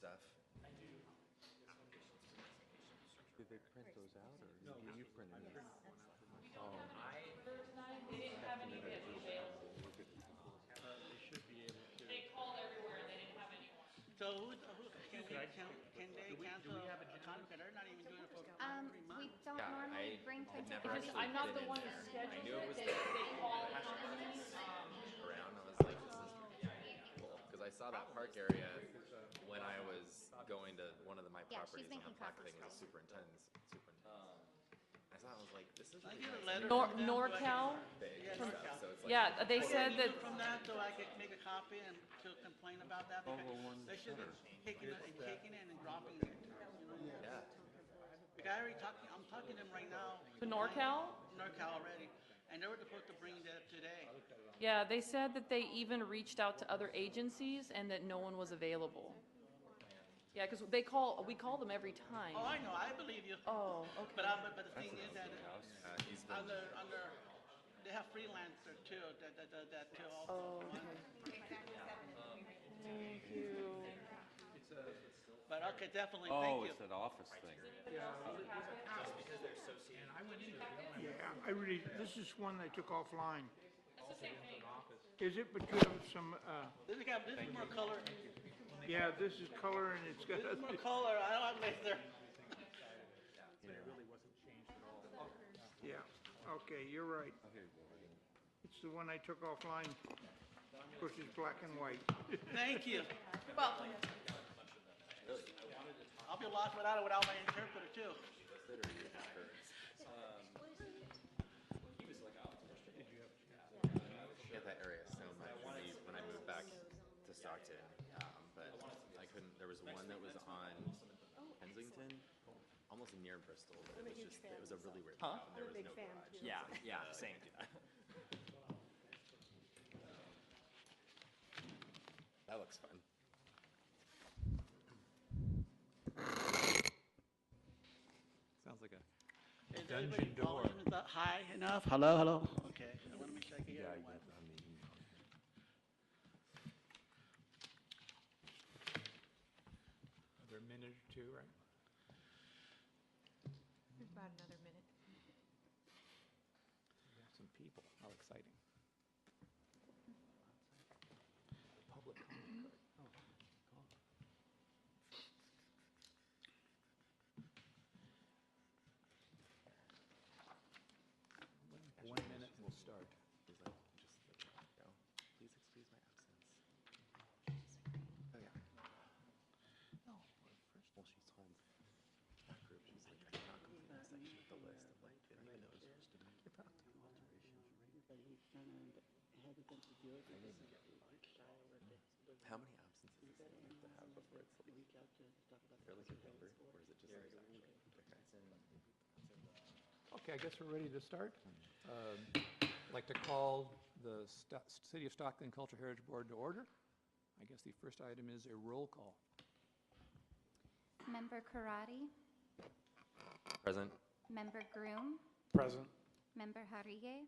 stuff. Did they print those out, or you printed them? They didn't have any available. They should be able to. They called everywhere and they didn't have anyone. So can they cancel a contract? They're not even doing it for 3 months. We don't Yeah, normally bring I've printed never copies. actually I'm not been the in one who there. I scheduled knew it it. was They called companies. around. I was like, this is cool. Because I saw that park area when I was going to one of my Yeah, properties she's and making that plaque copies thing was for you. superintendent's. I saw it, I was like, this is I really get a nice. letter Nor- from them, NorCal? Big Yeah, and NorCal. stuff, so it's like, Yeah, they said that, from that, so I could make a copy and to complain about that, because they should have taken it and dropping it. yeah. The guy already talking, I'm talking to him right now. to NorCal? NorCal already, and they were supposed to bring that today. Yeah, they said that they even reached out to other agencies and that no one was available. Yeah, because we call them every time. Oh, I know, I believe you. Oh, okay. But the thing is that He's been, they have freelancer too, that too also. Oh, okay. Thank you. But okay, definitely, thank Oh, you. it's that office thing. Yeah, I really, this is one they took offline. It's the same thing. Is it because of some, This is more color, yeah, this is color and it's got, this is more color, I don't have laser. yeah, okay, you're right. It's the one I took offline, which is black and white. Thank you. You're welcome. I'll be lost without my interpreter too. get that area so much when I moved back to Stockton, but I couldn't, there was one that was on Kensington, almost near Bristol, but it was a really weird lot, and there was no garage. Yeah, same. That looks fun. Sounds like a Is dungeon everybody door. volume is that high enough? Hello, hello? Okay, I want to make sure I can hear everyone. Another minute or two, right? About another minute. We have some people. How exciting. Public comment. Oh, cool. 1 minute, we'll start. He's like, just go. Please excuse my absence. Oh yeah. No, well, she's told that group. She's like, I cannot complete that section of the list. I'm like, I don't even know who's supposed to make it. How many absences does it have to have before it's like, is there like a number, or is it just like actually? Okay, I guess we're ready to start. I'd like to call the City of Stockton Cultural Heritage Board to order. I guess the first item is a roll call. Member Corradi, Present. Member Groom, Present. Member Jaurigue,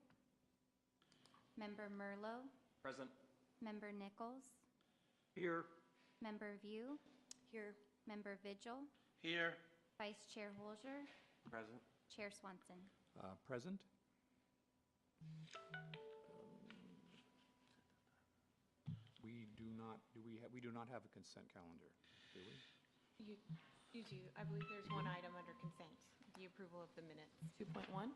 Member Merlo, Present. Member Nichols, Here, Member Vieux. Here. Member Vigil, Here, Vice Chair Holzer, Present? Chair Swanson. Present. We do not have a consent calendar, do we? You do. I believe there's one item under consent, the approval of the minutes. 2.1?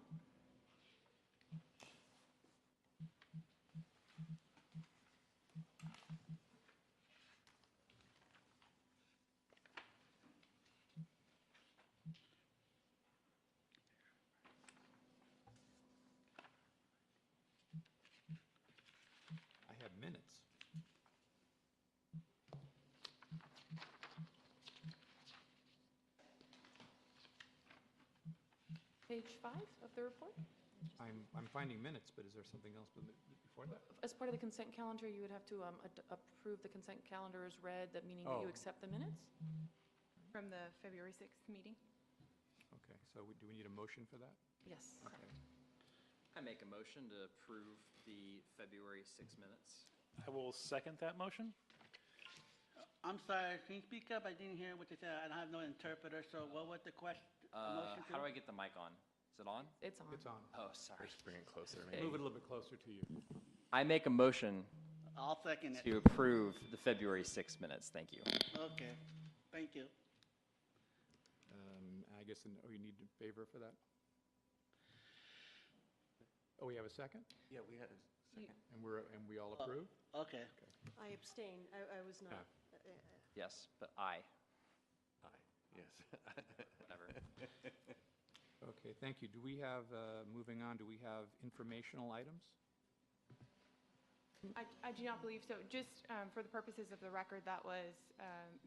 I have minutes. Page 5 of the report? I'm finding minutes, but is there something else before that? As part of the consent calendar, you would have to approve the consent calendar as read, that meaning that you Oh. accept the minutes? From the February 6th meeting? Okay, so do we need a motion for that? Yes. Okay. I make a motion to approve the February 6 minutes. I will second that motion. I'm sorry, can you speak up? I didn't hear what you said. I have no interpreter, so what was the question? Motion to? How do I get the mic on? Is it on? It's on. It's on. Oh, sorry. Just bring it closer. Okay. Move it a little bit closer to you. I make a motion I'll second it. to approve the February 6 minutes. Thank you. Okay, thank you. I guess, you need a favor for that? Oh, we have a second? Yeah, we had a second. And we all approve? Okay. I abstain. I was not. Yes, but I, Aye, yes. whatever. Okay, thank you. Do we have, moving on, do we have informational items? I do not believe so. Just for the purposes of the record, that was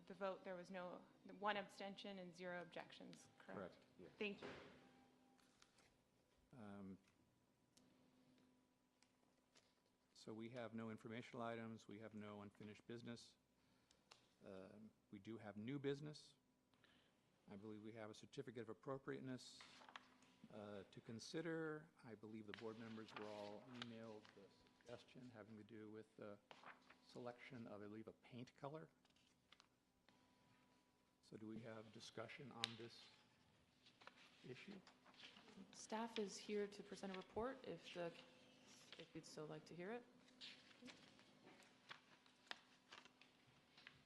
the vote. There was no, one abstention and 0 objections, correct? Correct. Thank you. So we have no informational items, we have no unfinished business. We do have new business. I believe we have a certificate of appropriateness to consider. I believe the board members were all emailed the suggestion having to do with the selection of, I believe, a paint color. So do we have discussion on this issue? Staff is here to present a report if you'd still like to hear it.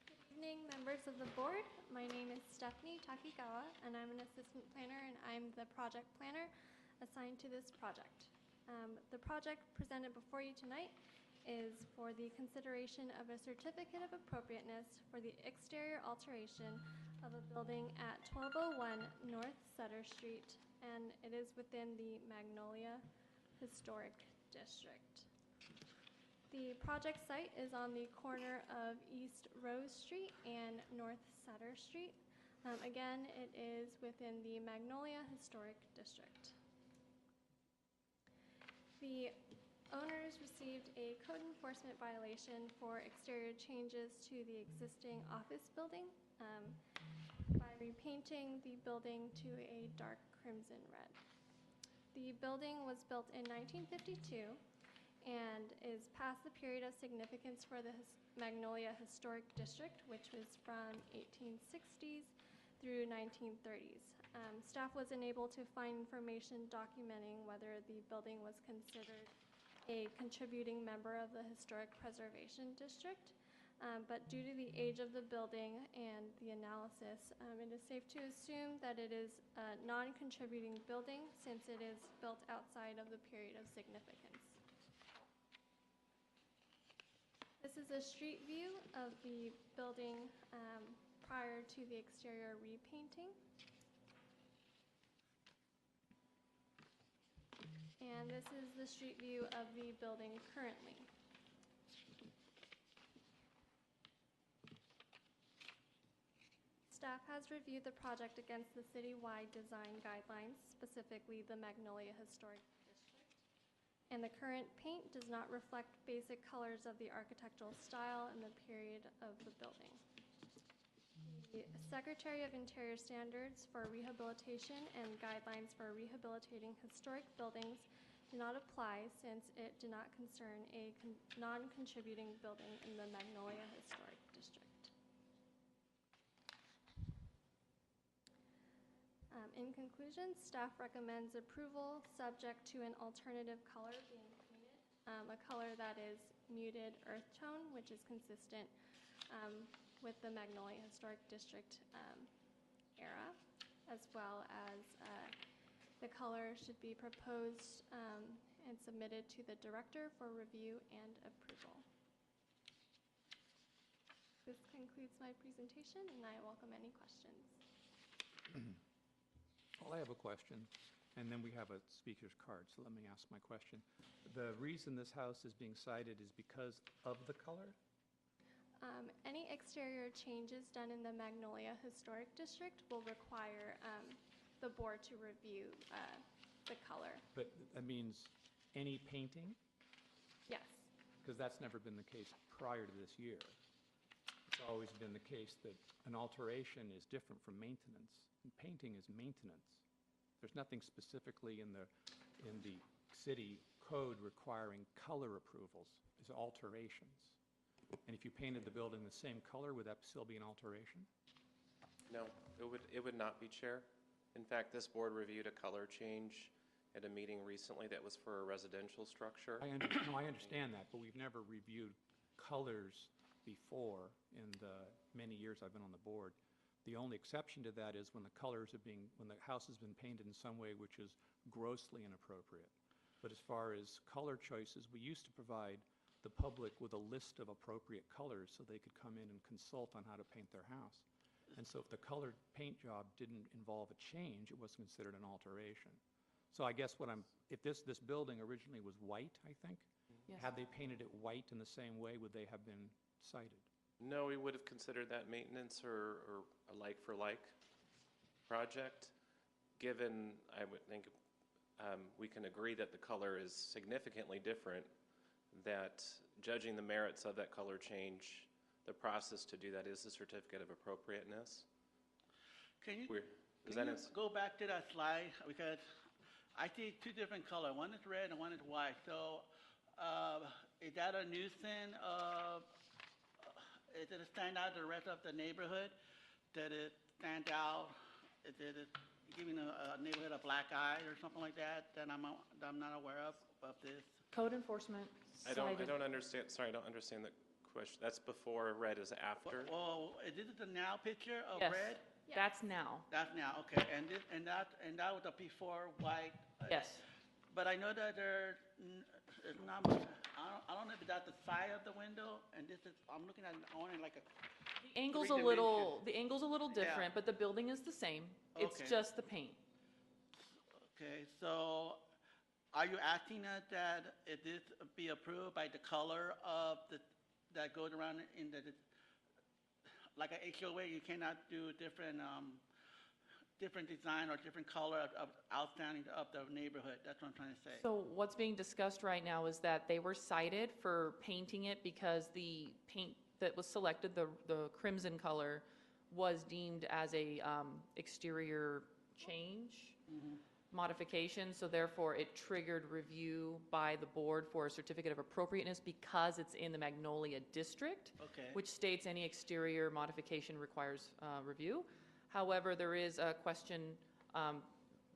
Good evening, members of the board. My name is Stephanie Takigawa, and I'm an assistant planner, and I'm the project planner assigned to this project. The project presented before you tonight is for the consideration of a certificate of appropriateness for the exterior alteration of a building at 1201 North Sutter Street, and it is within the Magnolia Historic District. The project site is on the corner of East Rose Street and North Sutter Street. Again, it is within the Magnolia Historic District. The owners received a code enforcement violation for exterior changes to the existing office building by repainting the building to a dark crimson red. The building was built in 1952 and is past the period of significance for the Magnolia Historic District, which was from 1860s through 1930s. Staff was unable to find information documenting whether the building was considered a contributing member of the Historic Preservation District, but due to the age of the building and the analysis, it is safe to assume that it is a non-contributing building since it is built outside of the period of significance. This is a street view of the building prior to the exterior repainting. And this is the street view of the building currently. Staff has reviewed the project against the citywide design guidelines, specifically the Magnolia Historic District. And the current paint does not reflect basic colors of the architectural style and the period of the building. The Secretary of Interior Standards for Rehabilitation and Guidelines for Rehabilitating Historic Buildings do not apply since it did not concern a non-contributing building in the Magnolia Historic District. In conclusion, staff recommends approval subject to an alternative color being painted, a color that is muted earth tone, which is consistent with the Magnolia Historic District era, as well as the color should be proposed and submitted to the director for review and approval. This concludes my presentation, and I welcome any questions. Well, I have a question, and then we have a speaker's card, so let me ask my question. The reason this house is being cited is because of the color? Any exterior changes done in the Magnolia Historic District will require the board to review the color. But that means any painting? Yes. Because that's never been the case prior to this year. It's always been the case that an alteration is different from maintenance, and painting is maintenance. There's nothing specifically in the city code requiring color approvals. It's alterations. And if you painted the building the same color, would that still be an alteration? No, it would not be, Chair. In fact, this board reviewed a color change at a meeting recently that was for a residential structure. I understand that, but we've never reviewed colors before in the many years I've been on the board. The only exception to that is when the house has been painted in some way which is grossly inappropriate. But as far as color choices, we used to provide the public with a list of appropriate colors so they could come in and consult on how to paint their house. And so if the colored paint job didn't involve a change, it wasn't considered an alteration. So I guess if this building originally was white, I think, Yes. had they painted it white in the same way, would they have been cited? No, we would have considered that maintenance or a like-for-like project, given, I would think, we can agree that the color is significantly different, that judging the merits of that color change, the process to do that is the certificate of appropriateness. Can you Is that go back to that slide? Because I see two different colors. One is red and one is white. So is that a nuisance? Did it stand out to the rest of the neighborhood? Did it stand out? Did it giving a neighborhood a black eye or something like that I'm not aware of this? Code enforcement I cited. don't understand. Sorry, I don't understand the question. That's before, red is after? Well, is this the now picture of Yes. red? That's now. That's now, okay. And that was the before white. Yes. But I know that there's not. I don't know if that's the side of the window, and this is. I'm looking at it only like a. The angle's three-dimension. the angle's a little different, but the building is the same. It's Okay. just the paint. Okay, so are you asking us that it this be approved by the color of that goes around in like an HOA? You cannot do different design or different color of outstanding of the neighborhood. That's what I'm trying to say. So what's being discussed right now is that they were cited for painting it because the paint that was selected, the crimson color, was deemed as a exterior change, modification, so therefore it triggered review by the board for a certificate of appropriateness because it's in the Magnolia district, Okay. which states any exterior modification requires review. However, there is a question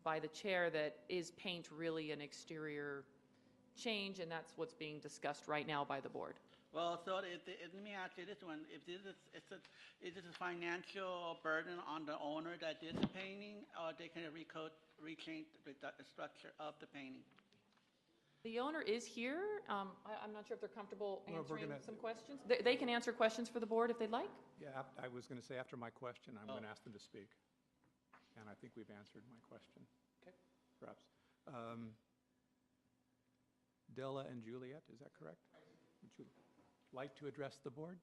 by the chair that is paint really an exterior change, and that's what's being discussed right now by the board. Well, so let me ask you this one: if this is a financial burden on the owner that did the painting, or they can rechange the structure of the painting? The owner is here. I'm not sure if they're comfortable Well, if we're answering gonna- some questions. They can answer questions for the board if they'd like. Yeah, I was going to say after my question, I'm going to ask them to speak. And I think we've answered my question. Okay. Perhaps. Della and Juliet, is that correct? Would you like to address the board?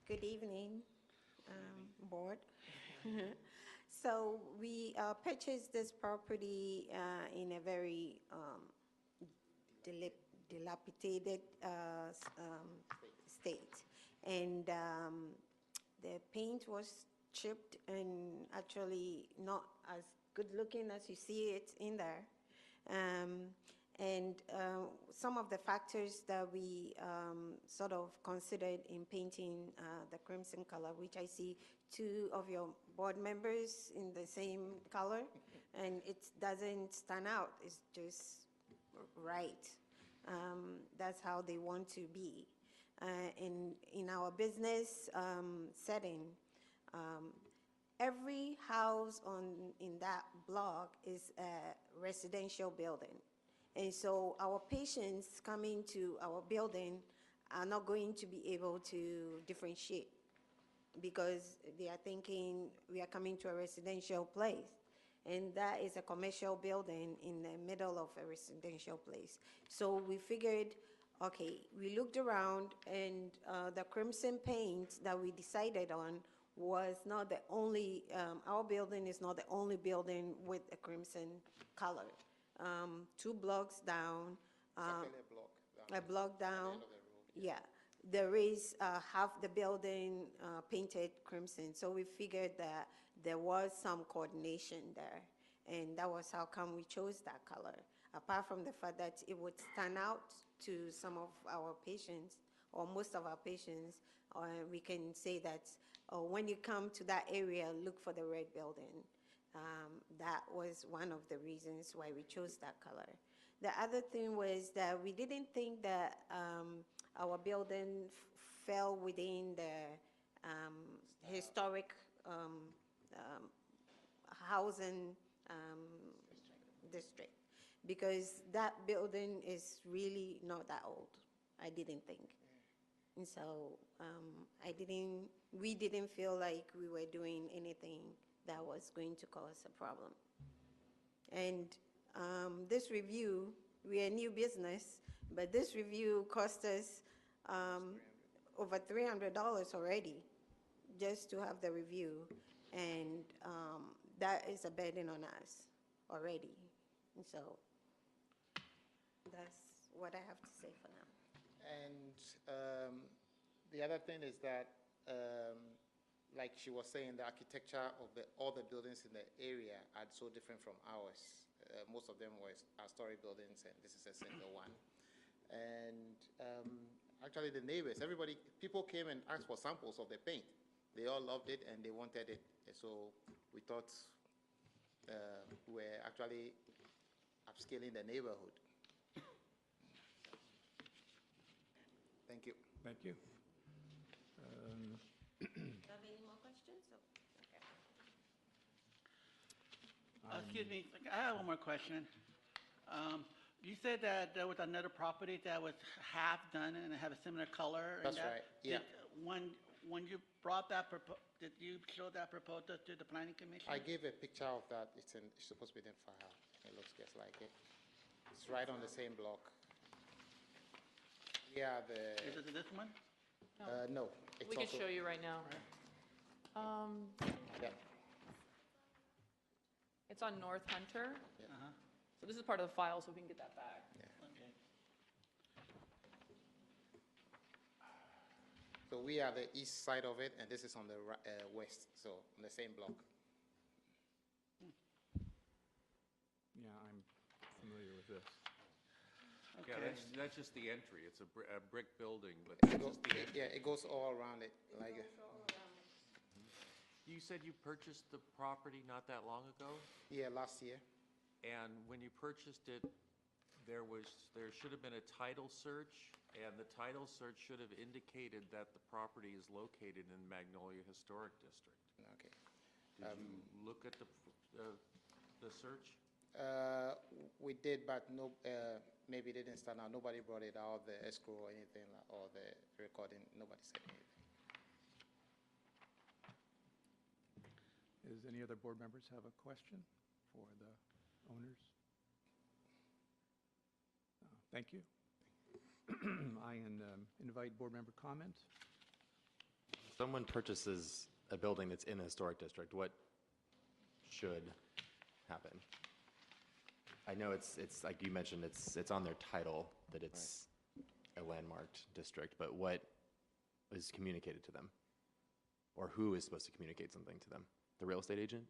Good evening, board. So we purchased this property in a very dilapidated state, and the paint was chipped and actually not as good looking as you see it in there. And some of the factors that we sort of considered in painting the crimson color, which I see two of your board members in the same color, and it doesn't stand out. It's just right. That's how they want to be. In our business setting, every house in that block is a residential building. And so our patients coming to our building are not going to be able to differentiate because they are thinking we are coming to a residential place. And that is a commercial building in the middle of a residential place. So we figured, okay, we looked around and the crimson paint that we decided on was not the only, our building is not the only building with a crimson color. 2 blocks down, a block down, yeah, there is half the building painted crimson. So we figured that there was some coordination there, and that was how come we chose that color. apart from the fact that it would stand out to some of our patients, or most of our patients, we can say that when you come to that area, look for the red building. That was one of the reasons why we chose that color. The other thing was that we didn't think that our building fell within the historic housing district, because that building is really not that old, I didn't think. And so we didn't feel like we were doing anything that was going to cause a problem. And this review, we are a new business, but this review cost us over $300 already just to have the review. And that is a burden on us already. And so that's what I have to say for now. And the other thing is that, like she was saying, the architecture of all the buildings in the area are so different from ours. Most of them were story buildings, and this is a single one. And actually, the neighbors, people came and asked for samples of the paint. They all loved it, and they wanted it. So we thought we're actually upscaling the neighborhood. Thank you. Thank you. Do you have any more questions? Okay. Excuse me, I have one more question. You said that there was another property that was half done and it had a similar color. That's right, yeah. When you brought that, did you show that proposal to the planning commission? I gave a picture of that. It's supposed to be in file. It looks just like it. It's right on the same block. Yeah, Is it this one? no. It's We can also- show you right now. Yeah. It's on North Hunter. Uh-huh. So this is part of the file, so we can get that back. Okay. So we are the east side of it, and this is on the west, so on the same block. Yeah, I'm familiar with this. Yeah, Okay. that's just the entry. It's a brick building, but It that's goes, just the entry. yeah, it goes all around it. Like, You said you purchased the property not that long ago? yeah, last year. And when you purchased it, there should have been a title search, and the title search should have indicated that the property is located in Magnolia Historic District. Okay. Did you look at the search? We did, but no, maybe it didn't stand out. Nobody brought it out, the escrow or anything, or the recording. Nobody said anything. Does any other board members have a question for the owners? Thank you. I invite board member comments. Someone purchases a building that's in a historic district, what should happen? I know it's like you mentioned, it's on their title that it's a landmarked district, but what is communicated to them? Or who is supposed to communicate something to them? The real estate agent?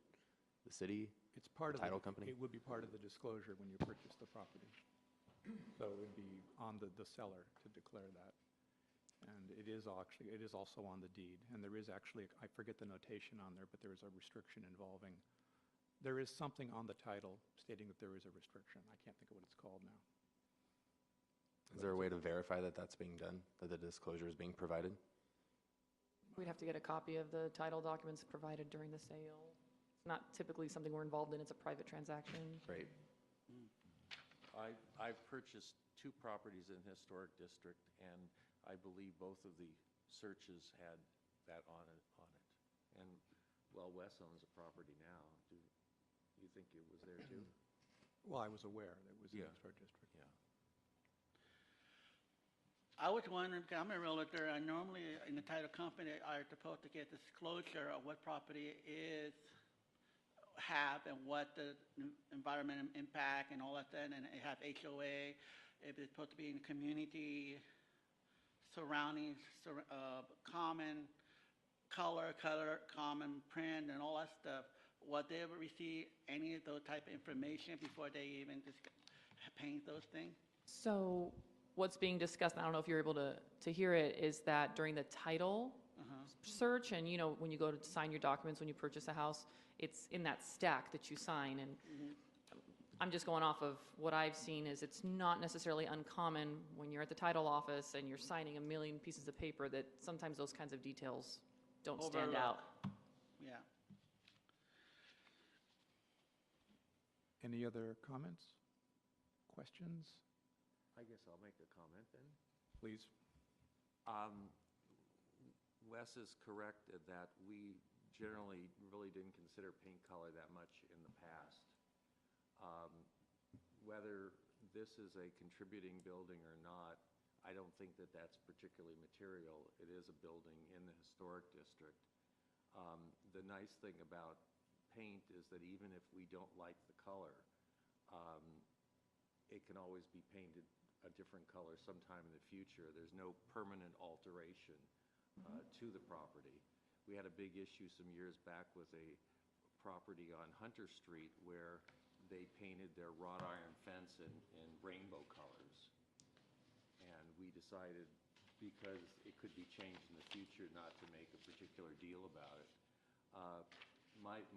The city? It's part of Title company? It would be part of the disclosure when you purchase the property. So it would be on the seller to declare that. And it is also on the deed. And there is actually, I forget the notation on there, but there is a restriction involving, there is something on the title stating that there is a restriction. I can't think of what it's called now. Is there a way to verify that that's being done, that the disclosure is being provided? We'd have to get a copy of the title documents provided during the sale. It's not typically something we're involved in, it's a private transaction. Right. I've purchased 2 properties in historic district, and I believe both of the searches had that on it. And, well, Wes owns a property now. Do you think it was there too? Well, I was aware that it was in the Yeah. historic district. Yeah. I was wondering, because I'm a realtor, and normally in the title company, are supposed to get disclosure of what property have and what the environmental impact and all that, and it have HOA, if it's supposed to be in the community surroundings, common color, common print, and all that stuff. Would they ever receive any of those type of information before they even just paint those things? So what's being discussed, and I don't know if you're able to hear it, is that during the title search, and you know, when you go to sign your documents, when you purchase a house, it's in that stack that you sign. And I'm just going off of what I've seen is it's not necessarily uncommon when you're at the title office and you're signing a million pieces of paper that sometimes those kinds of details don't stand out. Yeah. Any other comments, questions? I guess I'll make a comment then. Please. Wes is correct in that we generally really didn't consider paint color that much in the past. Whether this is a contributing building or not, I don't think that that's particularly material. It is a building in the historic district. The nice thing about paint is that even if we don't like the color, it can always be painted a different color sometime in the future. There's no permanent alteration to the property. We had a big issue some years back with a property on Hunter Street where they painted their wrought iron fence in rainbow colors. And we decided, because it could be changed in the future, not to make a particular deal about it.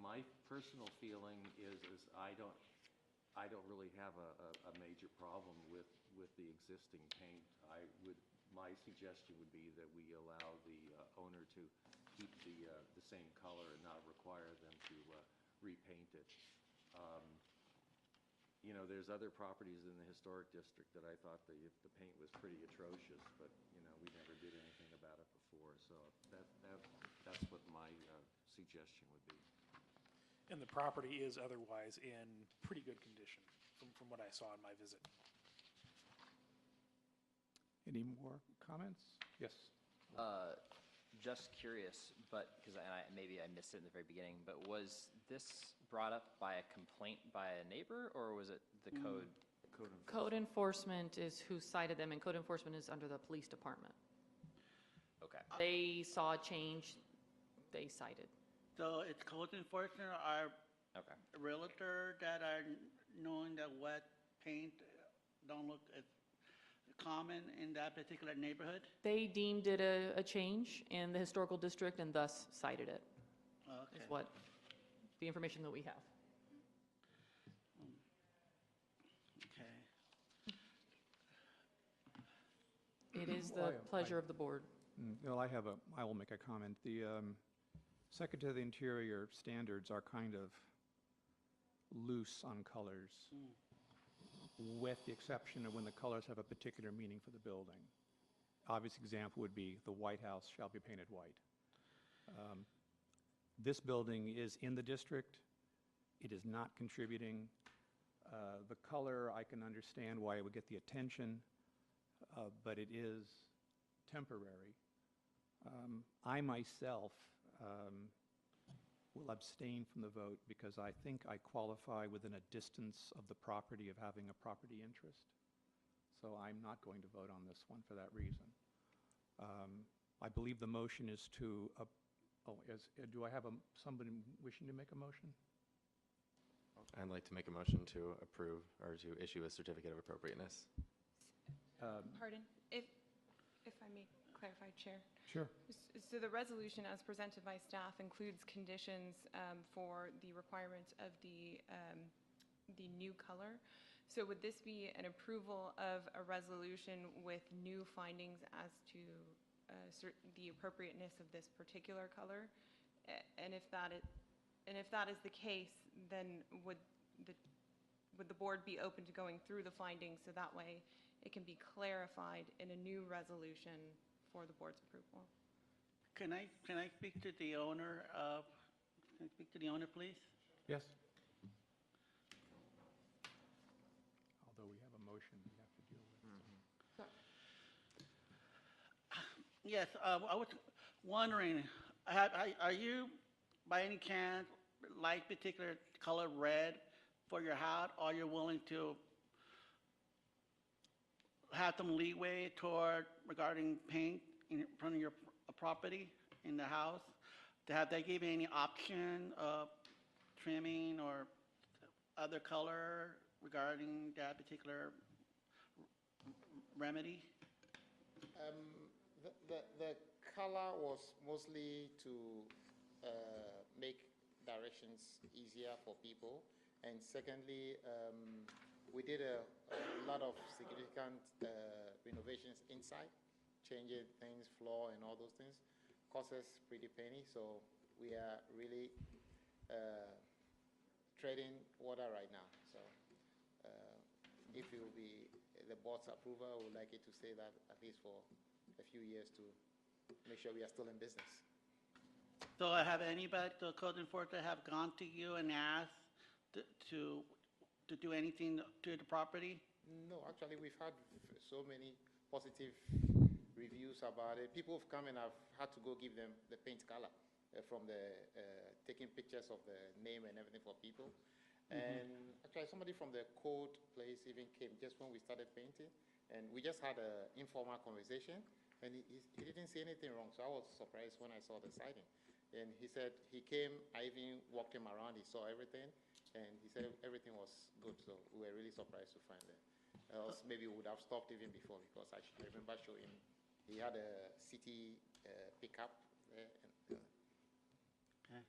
My personal feeling is I don't really have a major problem with the existing paint. My suggestion would be that we allow the owner to keep the same color and not require them to repaint it. You know, there's other properties in the historic district that I thought the paint was pretty atrocious, but, you know, we never did anything about it before. So that's what my suggestion would be. And the property is otherwise in pretty good condition from what I saw in my visit. Any more comments? Yes. Just curious, but because maybe I missed it in the very beginning, but was this brought up by a complaint by a neighbor, or was it the code? Code enforcement is who cited them, and code enforcement is under the police department. Okay. They saw a change, they cited. So it's code enforcement or realtor that are knowing that wet paint don't look as common in that particular neighborhood? They deemed it a change in the historical district and thus cited it. Okay. Is what the information that we have. Okay. It is the pleasure of the board. Well, I will make a comment. The Secretary of the Interior standards are kind of loose on colors, with the exception of when the colors have a particular meaning for the building. Obvious example would be the White House shall be painted white. This building is in the district. It is not contributing. The color, I can understand why it would get the attention, but it is temporary. I myself will abstain from the vote because I think I qualify within a distance of the property of having a property interest. So I'm not going to vote on this one for that reason. I believe the motion is to, do I have somebody wishing to make a motion? I'd like to make a motion to approve or to issue a certificate of appropriateness. Pardon, if I may clarify, Chair. Sure. So the resolution as presented by staff includes conditions for the requirement of the new color. So would this be an approval of a resolution with new findings as to the appropriateness of this particular color? And if that is the case, then would the board be open to going through the findings so that way it can be clarified in a new resolution for the board's approval? Can I speak to the owner? Can I speak to the owner, please? Yes. Although we have a motion we have to deal with. Yes, I was wondering, are you, by any chance, like particular color red for your house, or you're willing to have some leeway toward regarding paint in front of your property in the house? Have they given any option of trimming or other color regarding that particular remedy? The color was mostly to make directions easier for people. And secondly, we did a lot of significant renovations inside, changing things, floor and all those things. Cost us pretty penny, so we are really treading water right now. So if it will be the board's approval, I would like it to stay that at least for a few years to make sure we are still in business. So have anybody, the code enforcement, have gone to you and asked to do anything to the property? No, actually, we've had so many positive reviews about it. People have come and I've had to go give them the paint color from the taking pictures of the name and everything for people. And actually, somebody from the code place even came just when we started painting, and we just had an informal conversation, and he didn't see anything wrong, so I was surprised when I saw the siding. And he said he came, I even walked him around, he saw everything, and he said everything was good, so we were really surprised to find it. Else maybe we would have stopped even before, because I remember showing him, he had a city pickup there. And, Okay.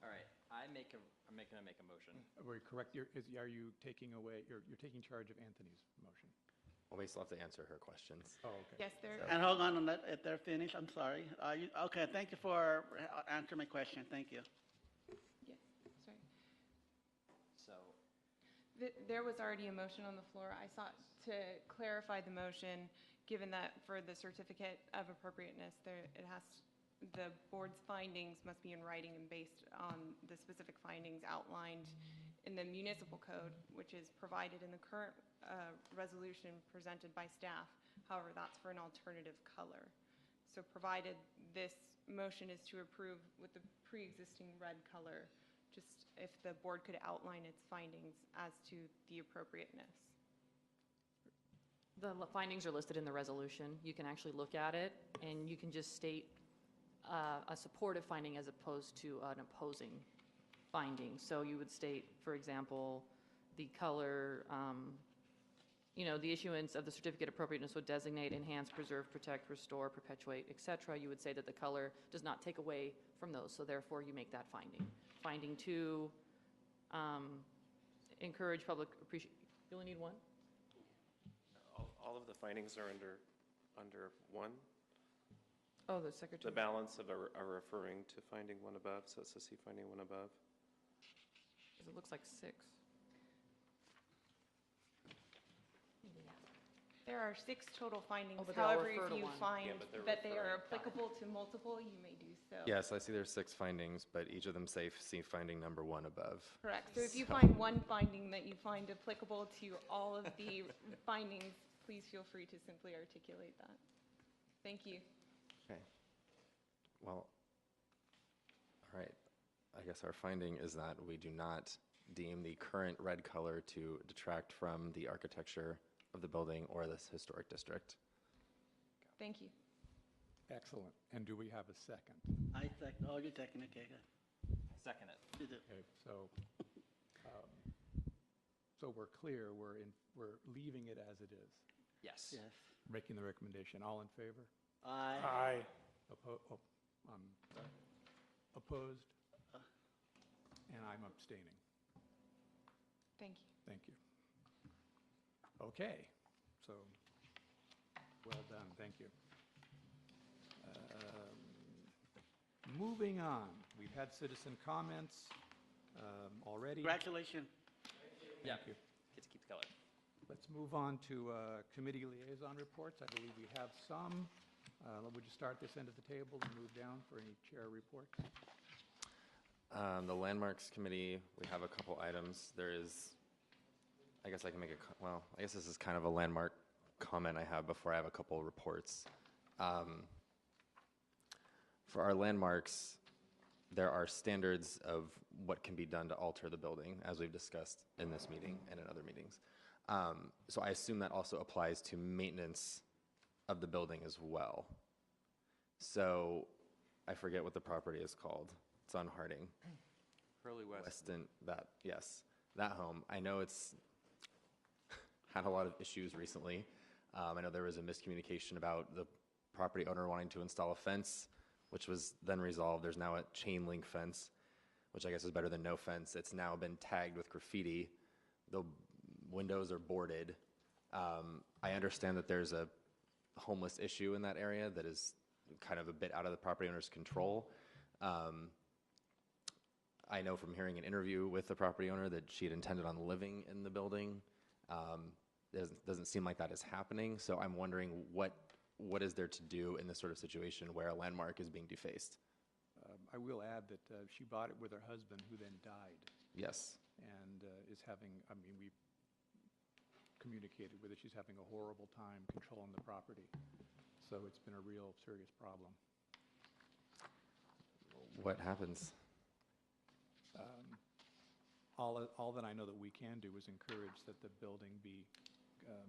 All right, I'm gonna make a motion. We're correct, are you taking away, you're taking charge of Anthony's motion? Well, we still have to answer her questions. Oh, okay. Yes, there. And hold on, if they're finished, I'm sorry. Okay, thank you for answering my question, thank you. Yes, sorry. So, There was already a motion on the floor. I sought to clarify the motion, given that for the certificate of appropriateness, the board's findings must be in writing and based on the specific findings outlined in the municipal code, which is provided in the current resolution presented by staff. However, that's for an alternative color. So provided this motion is to approve with the pre-existing red color, just if the board could outline its findings as to the appropriateness. The findings are listed in the resolution. You can actually look at it, and you can just state a supportive finding as opposed to an opposing finding. So you would state, for example, the color, the issuance of the certificate of appropriateness would designate, enhance, preserve, protect, restore, perpetuate, et cetera. You would say that the color does not take away from those, so therefore you make that finding. Finding 2, encourage public appreciation. You only need 1? All of the findings are under one. Oh, the secretary. The balance of are referring to finding 1 above, so it's a C finding 1 above. It looks like 6. There are 6 total findings. but they all However, refer if to you one. find Yeah, but they're that they are referring. applicable to multiple, you may do so. Yes, I see there's 6 findings, but each of them say see finding number 1 above. Correct. So if you find one finding that you find applicable to all of the findings, please feel free to simply articulate that. Thank you. Okay. Well, all right. I guess our finding is that we do not deem the current red color to detract from the architecture of the building or this historic district. Thank you. Excellent. And do we have a second? I second, oh, you second, okay, good. second it. You do. Okay, so we're clear, we're leaving it as it is, Yes. Yes. making the recommendation. All in favor? Aye. Opposed? And I'm abstaining. Thank you. Thank you. Okay, so, well done, thank you. Moving on, we've had citizen comments already. Congratulations. Yeah. Thank you. Get to keep the color. Let's move on to committee liaison reports. I believe we have some. Would you start this end of the table and move down for any chair reports? The Landmarks Committee, we have a couple items. There is, I guess I can make well, I guess this is kind of a landmark comment I have before I have a couple reports. For our landmarks, there are standards of what can be done to alter the building, as we've discussed in this meeting and in other meetings. So I assume that also applies to maintenance of the building as well. So I forget what the property is called. It's on Harding. Hurley West. Weston, yes. that home. I know it's had a lot of issues recently. I know there was a miscommunication about the property owner wanting to install a fence, which was then resolved. There's now a chain link fence, which I guess is better than no fence. It's now been tagged with graffiti. The windows are boarded. I understand that there's a homeless issue in that area that is kind of a bit out of the property owner's control. I know from hearing an interview with the property owner that she had intended on living in the building. Doesn't seem like that is happening. So I'm wondering what is there to do in this sort of situation where a landmark is being defaced? I will add that she bought it with her husband, who then died. Yes. And is having, I mean, we communicated with her, she's having a horrible time controlling the property. So it's been a real serious problem. What happens? All that I know that we can do is encourage that the building be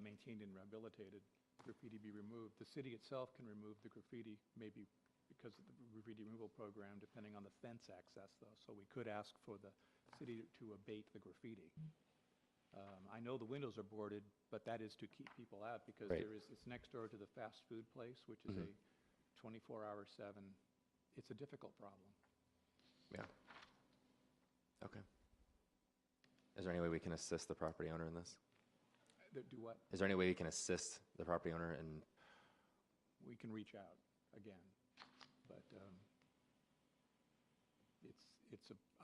maintained and rehabilitated, graffiti be removed. The city itself can remove the graffiti, maybe because of the graffiti removal program, depending on the fence access, though. So we could ask for the city to abate the graffiti. I know the windows are boarded, but that is to keep people out because Right. it's next door to the fast food place, which is a 24/7. It's a difficult problem. Yeah. Okay. Is there any way we can assist the property owner in this? Do what? Is there any way we can assist the property owner in? We can reach out again, but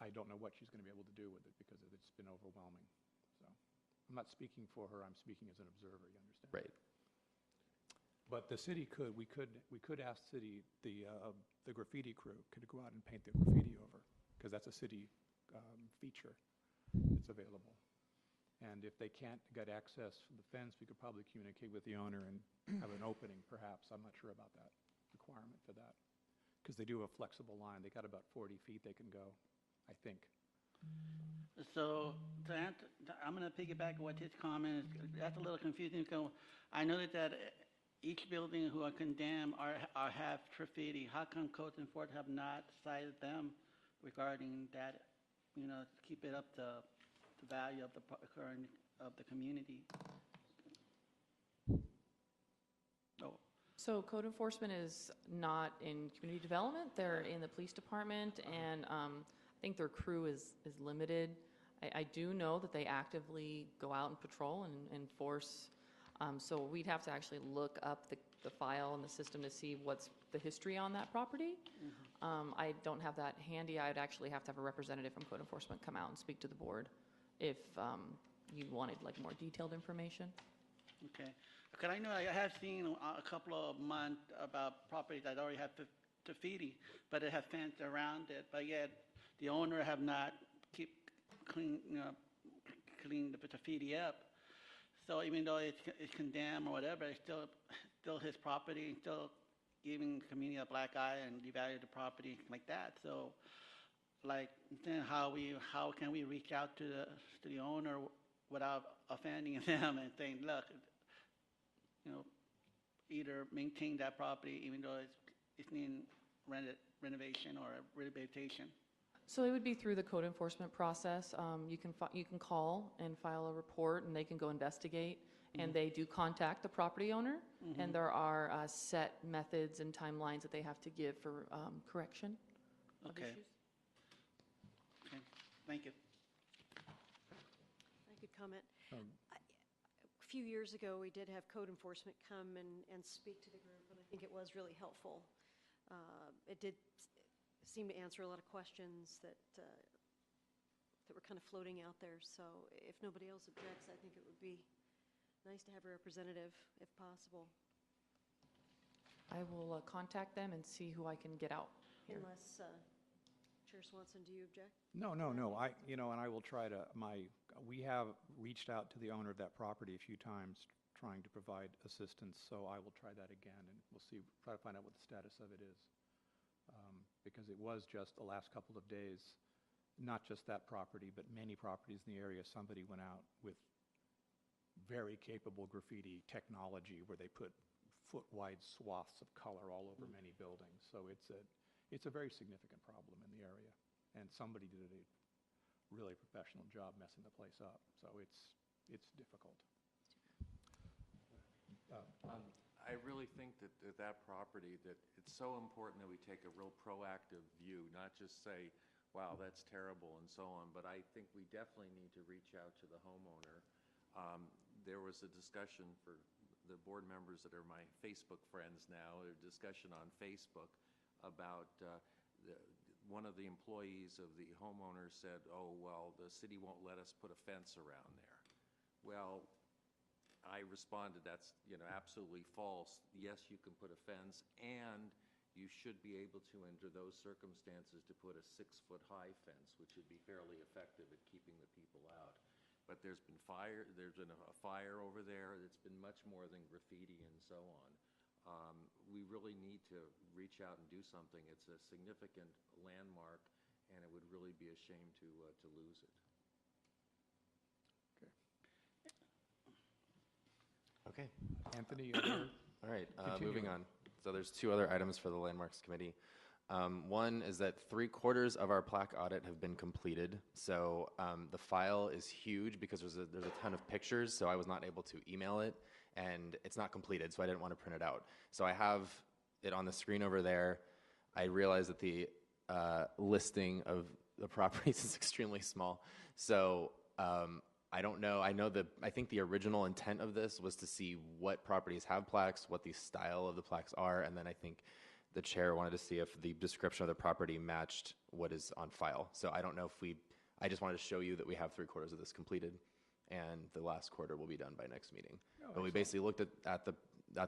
I don't know what she's going to be able to do with it because it's been overwhelming. So I'm not speaking for her. I'm speaking as an observer. You understand? Right. But the city we could ask the graffiti crew could go out and paint the graffiti over because that's a city feature that's available. And if they can't get access to the fence, we could probably communicate with the owner and have an opening, perhaps. I'm not sure about that requirement for that. Because they do have a flexible line. They got about 40 feet they can go, I think. So I'm going to piggyback what his comment is. That's a little confusing because I noticed that each building who are condemned have graffiti. How come codes enforcement have not cited them regarding that? You know, to keep it up the value of the community. Oh. So code enforcement is not in community development. They're in the police department, and I think their crew is limited. I do know that they actively go out and patrol and enforce. So we'd have to actually look up the file in the system to see what's the history on that property. I don't have that handy. I'd actually have to have a representative from code enforcement come out and speak to the board if you wanted like more detailed information. Okay. Because I know I have seen a couple of months about properties that already have graffiti, but it have fence around it, but yet the owner have not clean the graffiti up. So even though it's condemned or whatever, it's still his property, and still giving the community a black eye and devalue the property like that. So, like, then how can we reach out to the owner without offending them and saying, look, you know, either maintain that property even though it's needing renovation or rehabilitation? So it would be through the code enforcement process. You can call and file a report, and they can go investigate. And they do contact the property owner, and there are set methods and timelines that they have to give for correction of issues. Okay, thank you. I could comment. A few years ago, we did have code enforcement come and speak to the group, and I think it was really helpful. It did seem to answer a lot of questions that were kind of floating out there. So if nobody else objects, I think it would be nice to have a representative, if possible. I will contact them and see who I can get out here. Unless, Chair Swanson, do you object? No. And I will try to, we have reached out to the owner of that property a few times trying to provide assistance, so I will try that again, and we'll see, try to find out what the status of it is. Because it was just the last couple of days, not just that property, but many properties in the area, somebody went out with very capable graffiti technology where they put foot-wide swaths of color all over many buildings. So it's a very significant problem in the area, and somebody did really professional job messing the place up. So it's difficult. I really think that that property, that it's so important that we take a real proactive view, not just say, wow, that's terrible and so on, but I think we definitely need to reach out to the homeowner. There was a discussion for the board members that are my Facebook friends now, a discussion on Facebook about one of the employees of the homeowner said, oh, well, the city won't let us put a fence around there. Well, I responded, that's absolutely false. Yes, you can put a fence, and you should be able to, under those circumstances, to put a 6-foot-high fence, which would be fairly effective at keeping the people out. But there's been a fire over there. It's been much more than graffiti and so on. We really need to reach out and do something. It's a significant landmark, and it would really be a shame to lose it. Okay. Anthony, all right, moving on. So there's 2 other items for the Landmarks Committee. One is that 3/4 of our plaque audit have been completed. So the file is huge because there's a ton of pictures, so I was not able to email it, and it's not completed, so I didn't want to print it out. So I have it on the screen over there. I realize that the listing of the properties is extremely small. So I don't know. I think the original intent of this was to see what properties have plaques, what the style of the plaques are, and then I think the chair wanted to see if the description of the property matched what is on file. So I don't know if I just wanted to show you that we have 3/4 of this completed, and the last quarter will be done by next meeting. But we basically looked at the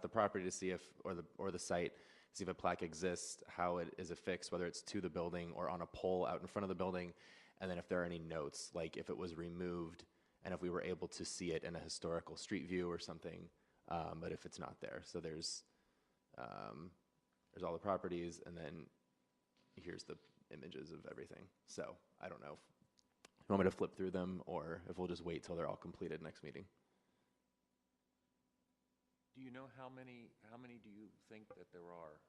property to see if, or the site, see if a plaque exists, how it is affixed, whether it's to the building or on a pole out in front of the building, and then if there are any notes, like if it was removed, and if we were able to see it in a historical street view or something, but if it's not there. So there's all the properties, and then here's the images of everything. So I don't know if you want me to flip through them, or if we'll just wait till they're all completed next meeting. Do you know how many do you think that there are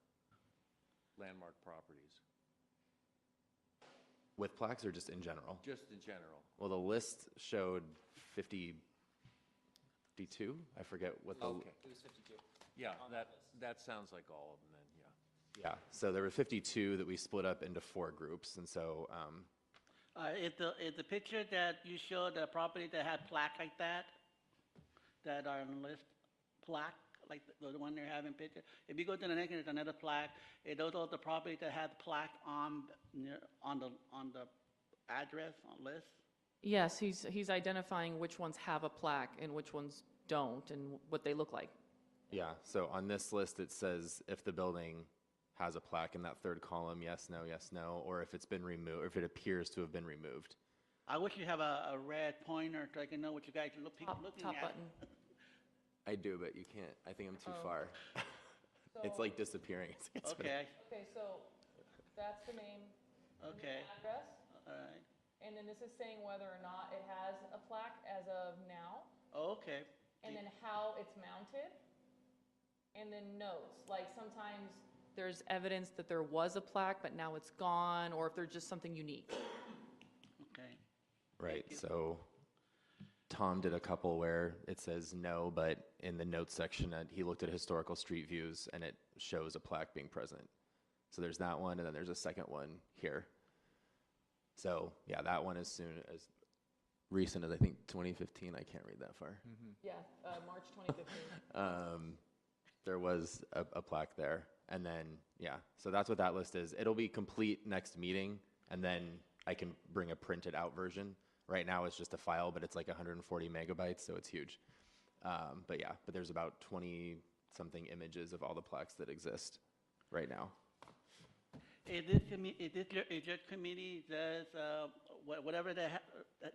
landmark properties? With plaques or just in general? Just in general. Well, the list showed 52. I forget what the... Okay. It was 52. Yeah, that sounds like all of them then, yeah. Yeah, so there were 52 that we split up into 4 groups, and so... Is the picture that you showed the property that had plaque like that are on the list, plaque, like the one they're having picture? If you go to the next, there's another plaque. Those are the properties that had plaque on the address on list? Yes, he's identifying which ones have a plaque and which ones don't, and what they look like. Yeah, so on this list, it says if the building has a plaque in that 3rd column, yes, no, or if it's been removed, or if it appears to have been removed. I wish you have a red pointer so I can know what you guys are looking Top at. button. I do, but you can't. I think I'm too far. It's like disappearing. It's Okay, Okay, so that's the name. okay, Address. all right, And then this is saying whether or not it has a plaque as of now, okay. and then how it's mounted, and then notes. Like sometimes there's evidence that there was a plaque, but now it's gone, or if there's just something unique. Okay. Right, so Tom did a couple where it says no, but in the notes section, he looked at historical street views, and it shows a plaque being present. So there's that one, and then there's a second one here. So, yeah, that one as soon as recent as, I think, 2015. I can't read that far. Yeah, March 2015. There was a plaque there. And then, yeah, so that's what that list is. It'll be complete next meeting, and then I can bring a printed out version. Right now, it's just a file, but it's like 140 megabytes, so it's huge. But yeah, but there's about 20-something images of all the plaques that exist right now. Is your committee, does, whatever they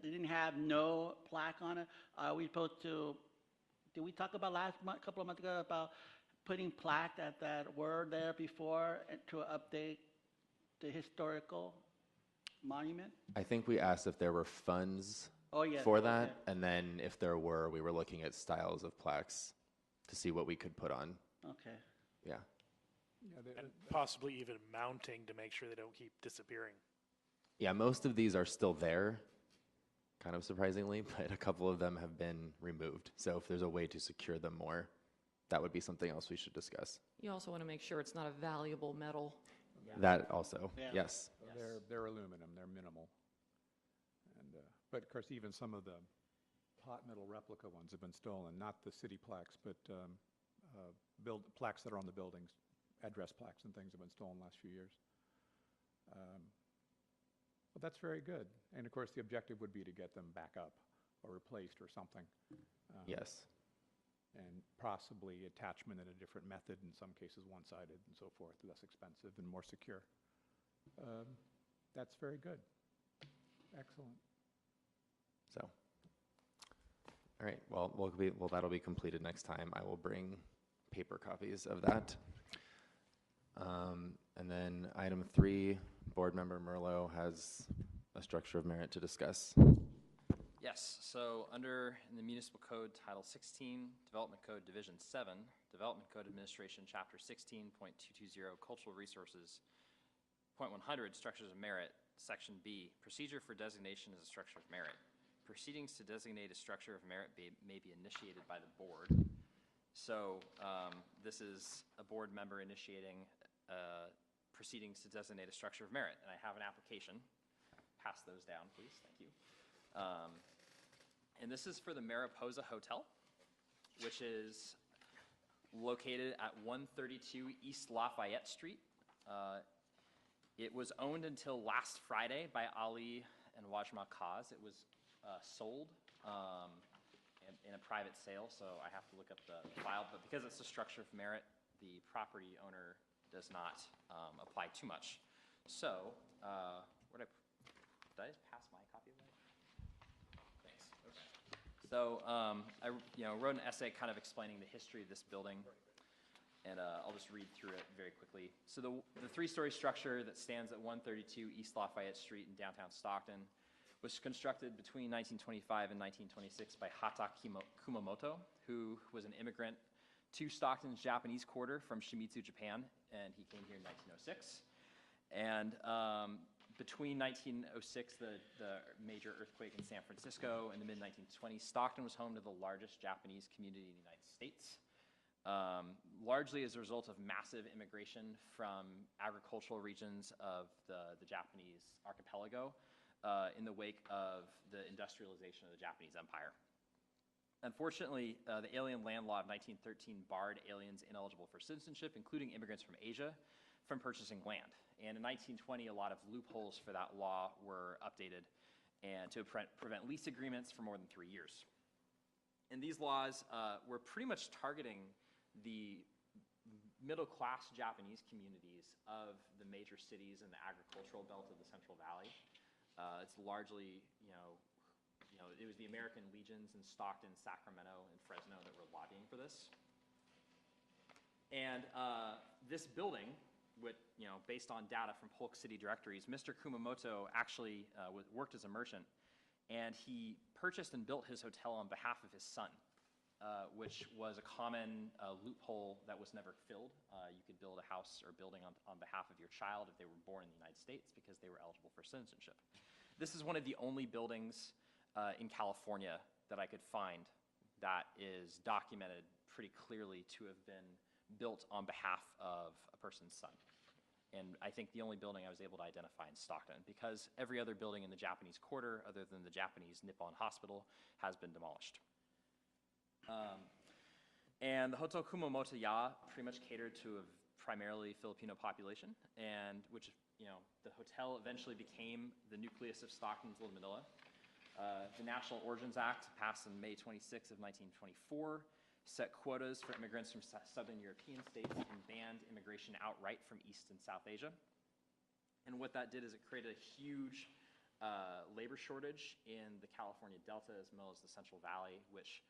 didn't have no plaque on it, are we supposed to, did we talk about couple of months ago about putting plaque that were there before to update the historical monument? I think we asked if there were funds Yes, for that, okay. and then if there were, we were looking at styles of plaques to see what we could put on. Okay. Yeah. And possibly even mounting to make sure they don't keep disappearing. Yeah, most of these are still there. kind of surprisingly, but a couple of them have been removed. So if there's a way to secure them more, that would be something else we should discuss. You also want to make sure it's not a valuable metal. That also, Yeah. yes. They're aluminum, they're minimal. And, but of course, even some of the hot metal replica ones have been stolen, not the city plaques, but plaques that are on the buildings, address plaques and things have been stolen the last few years. Well, that's very good. And of course, the objective would be to get them back up or replaced or something. Yes. And possibly attachment in a different method, in some cases one-sided and so forth, less expensive and more secure. That's very good. Excellent. So, all right, well, that'll be completed next time. I will bring paper copies of that. And then item 3, Board Member Merlo has a structure of merit to discuss. Yes, so under in the Municipal Code Title 16, Development Code Division 7, Development Code Administration Chapter 16.220, Cultural Resources, Point 100, Structures of Merit, Section B, Procedure for Designation as a Structure of Merit. Proceedings to designate a structure of merit may be initiated by the board. So this is a board member initiating proceedings to designate a structure of merit, and I have an application. Pass those down, please. Thank you. And this is for the Mariposa Hotel, which is located at 132 East Lafayette Street. It was owned until last Friday by Ali and Wajma Kaz. It was sold in a private sale, so I have to look up the file. But because it's a structure of merit, the property owner does not apply too much. So, did I just pass my copy of that? Thanks. Okay. So I wrote an essay kind of explaining the history of this building, and I'll just read through it very quickly. So the 3-story structure that stands at 132 East Lafayette Street in downtown Stockton was constructed between 1925 and 1926 by Hata Kumamoto, who was an immigrant to Stockton's Japanese quarter from Shimizu, Japan, and he came here in 1906. And between 1906, the major earthquake in San Francisco, and the mid-1920s, Stockton was home to the largest Japanese community in the United States, largely as a result of massive immigration from agricultural regions of the Japanese archipelago in the wake of the industrialization of the Japanese Empire. Unfortunately, the Alien Land Law of 1913 barred aliens ineligible for citizenship, including immigrants from Asia, from purchasing land. And in 1920, a lot of loopholes for that law were updated and to prevent lease agreements for more than 3 years. And these laws were pretty much targeting the middle-class Japanese communities of the major cities in the agricultural belt of the Central Valley. It's largely, it was the American legions in Stockton, Sacramento, and Fresno that were lobbying for this. And this building, based on data from Polk City directories, Mr. Kumamoto actually worked as a merchant, and he purchased and built his hotel on behalf of his son, which was a common loophole that was never filled. You could build a house or building on behalf of your child if they were born in the United States because they were eligible for citizenship. This is one of the only buildings in California that I could find that is documented pretty clearly to have been built on behalf of a person's son. And I think the only building I was able to identify in Stockton, because every other building in the Japanese quarter, other than the Japanese Nippon Hospital, has been demolished. And the Hotel Kumamoto Ya pretty much catered to a primarily Filipino population, and which, the hotel eventually became the nucleus of Stockton's Little Manila. The National Origins Act, passed on May 26 of 1924, set quotas for immigrants from Southern European states and banned immigration outright from East and South Asia. And what that did is it created a huge labor shortage in the California Delta as well as the Central Valley, which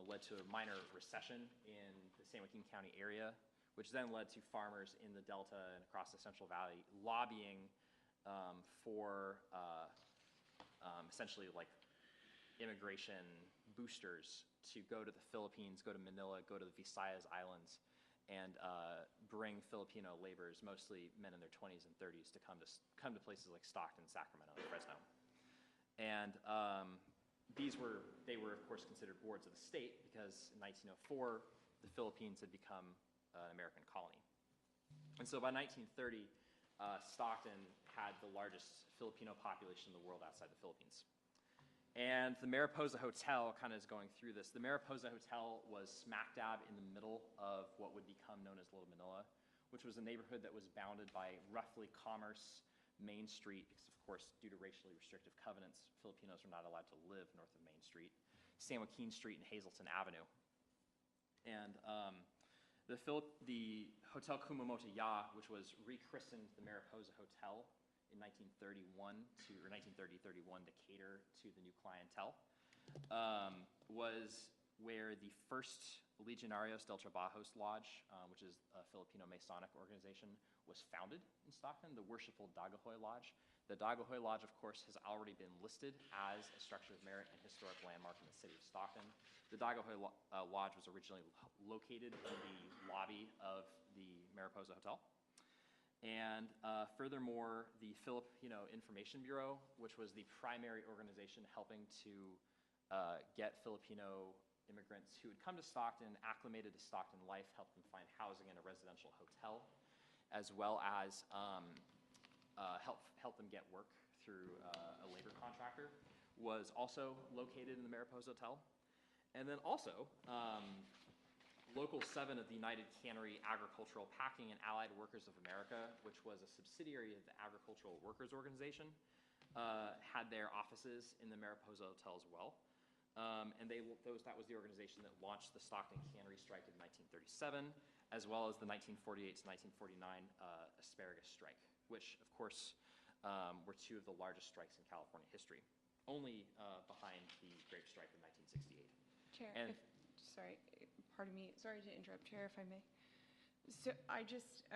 led to a minor recession in the San Joaquin County area, which then led to farmers in the Delta and across the Central Valley lobbying for essentially like immigration boosters to go to the Philippines, go to Manila, go to the Visayas Islands, and bring Filipino laborers, mostly men in their 20s and 30s, to come to places like Stockton, Sacramento, and Fresno. And they were, of course, considered wards of the state because in 1904, the Philippines had become an American colony. And so by 1930, Stockton had the largest Filipino population in the world outside the Philippines. And the Mariposa Hotel kind of is going through this. The Mariposa Hotel was smack dab in the middle of what would become known as Little Manila, which was a neighborhood that was bounded by roughly Commerce, Main Street, because of course, due to racially restrictive covenants, Filipinos were not allowed to live north of Main Street, San Joaquin Street, and Hazelton Avenue. And the Hotel Kumamoto Ya, which was rechristened the Mariposa Hotel in 1931 or 1930-31 to cater to the new clientele, was where the first Legionarios del Trabajos Lodge, which is a Filipino Masonic organization, was founded in Stockton, the Worshipful Dagohoy Lodge. The Dagohoy Lodge, of course, has already been listed as a structure of merit and historic landmark in the city of Stockton. The Dagohoy Lodge was originally located in the lobby of the Mariposa Hotel. And furthermore, the Filipino Information Bureau, which was the primary organization helping to get Filipino immigrants who had come to Stockton, acclimated to Stockton life, helped them find housing in a residential hotel, as well as help them get work through a labor contractor, was also located in the Mariposa Hotel. And then also, Local 7 of the United Cannery Agricultural Packing and Allied Workers of America, which was a subsidiary of the Agricultural Workers Organization, had their offices in the Mariposa Hotel as well. And that was the organization that launched the Stockton Cannery Strike in 1937, as well as the 1948 to 1949 asparagus strike, which, of course, were two of the largest strikes in California history, only behind the grape strike in 1968. Chair, And pardon me, sorry to interrupt, Chair, if I may. So I just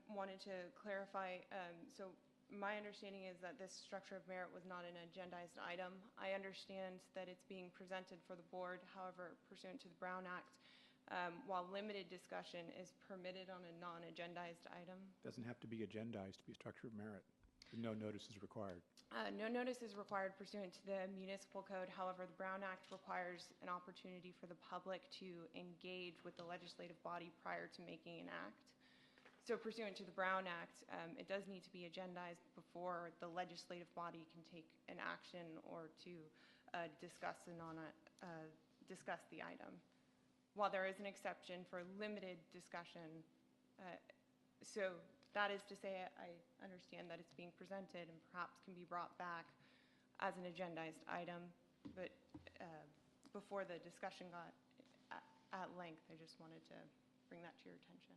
wanted to clarify, so my understanding is that this structure of merit was not an agendized item. I understand that it's being presented for the board, however, pursuant to the Brown Act, while limited discussion is permitted on a non-agendized item. Doesn't have to be agendized to be structure of merit. No notice is required. No notice is required pursuant to the municipal code. However, the Brown Act requires an opportunity for the public to engage with the legislative body prior to making an act. So pursuant to the Brown Act, it does need to be agendized before the legislative body can take an action or to discuss the item. While there is an exception for limited discussion, so that is to say, I understand that it's being presented and perhaps can be brought back as an agendized item, but before the discussion got at length, I just wanted to bring that to your attention.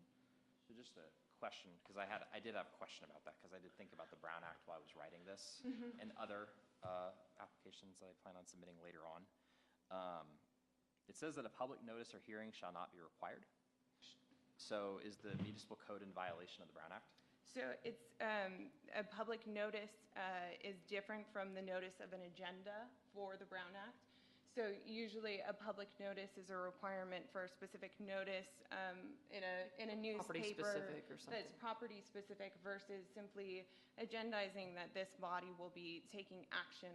So just a question, because I did have a question about that, because I did think about the Brown Act while I was writing this and other applications that I plan on submitting later on. It says that a public notice or hearing shall not be required. So is the municipal code in violation of the Brown Act? So it's a public notice is different from the notice of an agenda for the Brown Act. So usually a public notice is a requirement for a specific notice in a newspaper. Property specific or something. That's property specific versus simply agendizing that this body will be taking action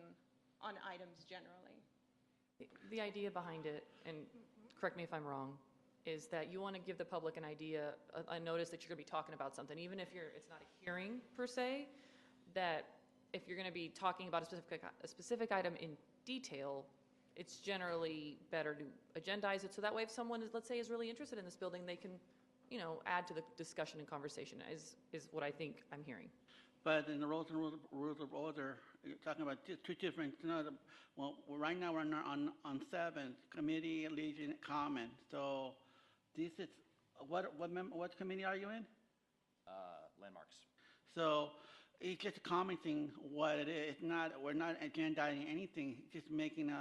on items generally. The idea behind it, and correct me if I'm wrong, is that you want to give the public an idea, a notice that you're going to be talking about something, even if it's not a hearing per se, that if you're going to be talking about a specific item in detail, it's generally better to agendize it, so that way if someone, let's say, is really interested in this building, they can, add to the discussion and conversation, is what I think I'm hearing. But in the rules of order, you're talking about two different, well, right now we're on 7, committee, legion, comment. So this is, what committee are you in? Landmarks. So it's just commenting what it is. It's not, we're not agendizing anything, just making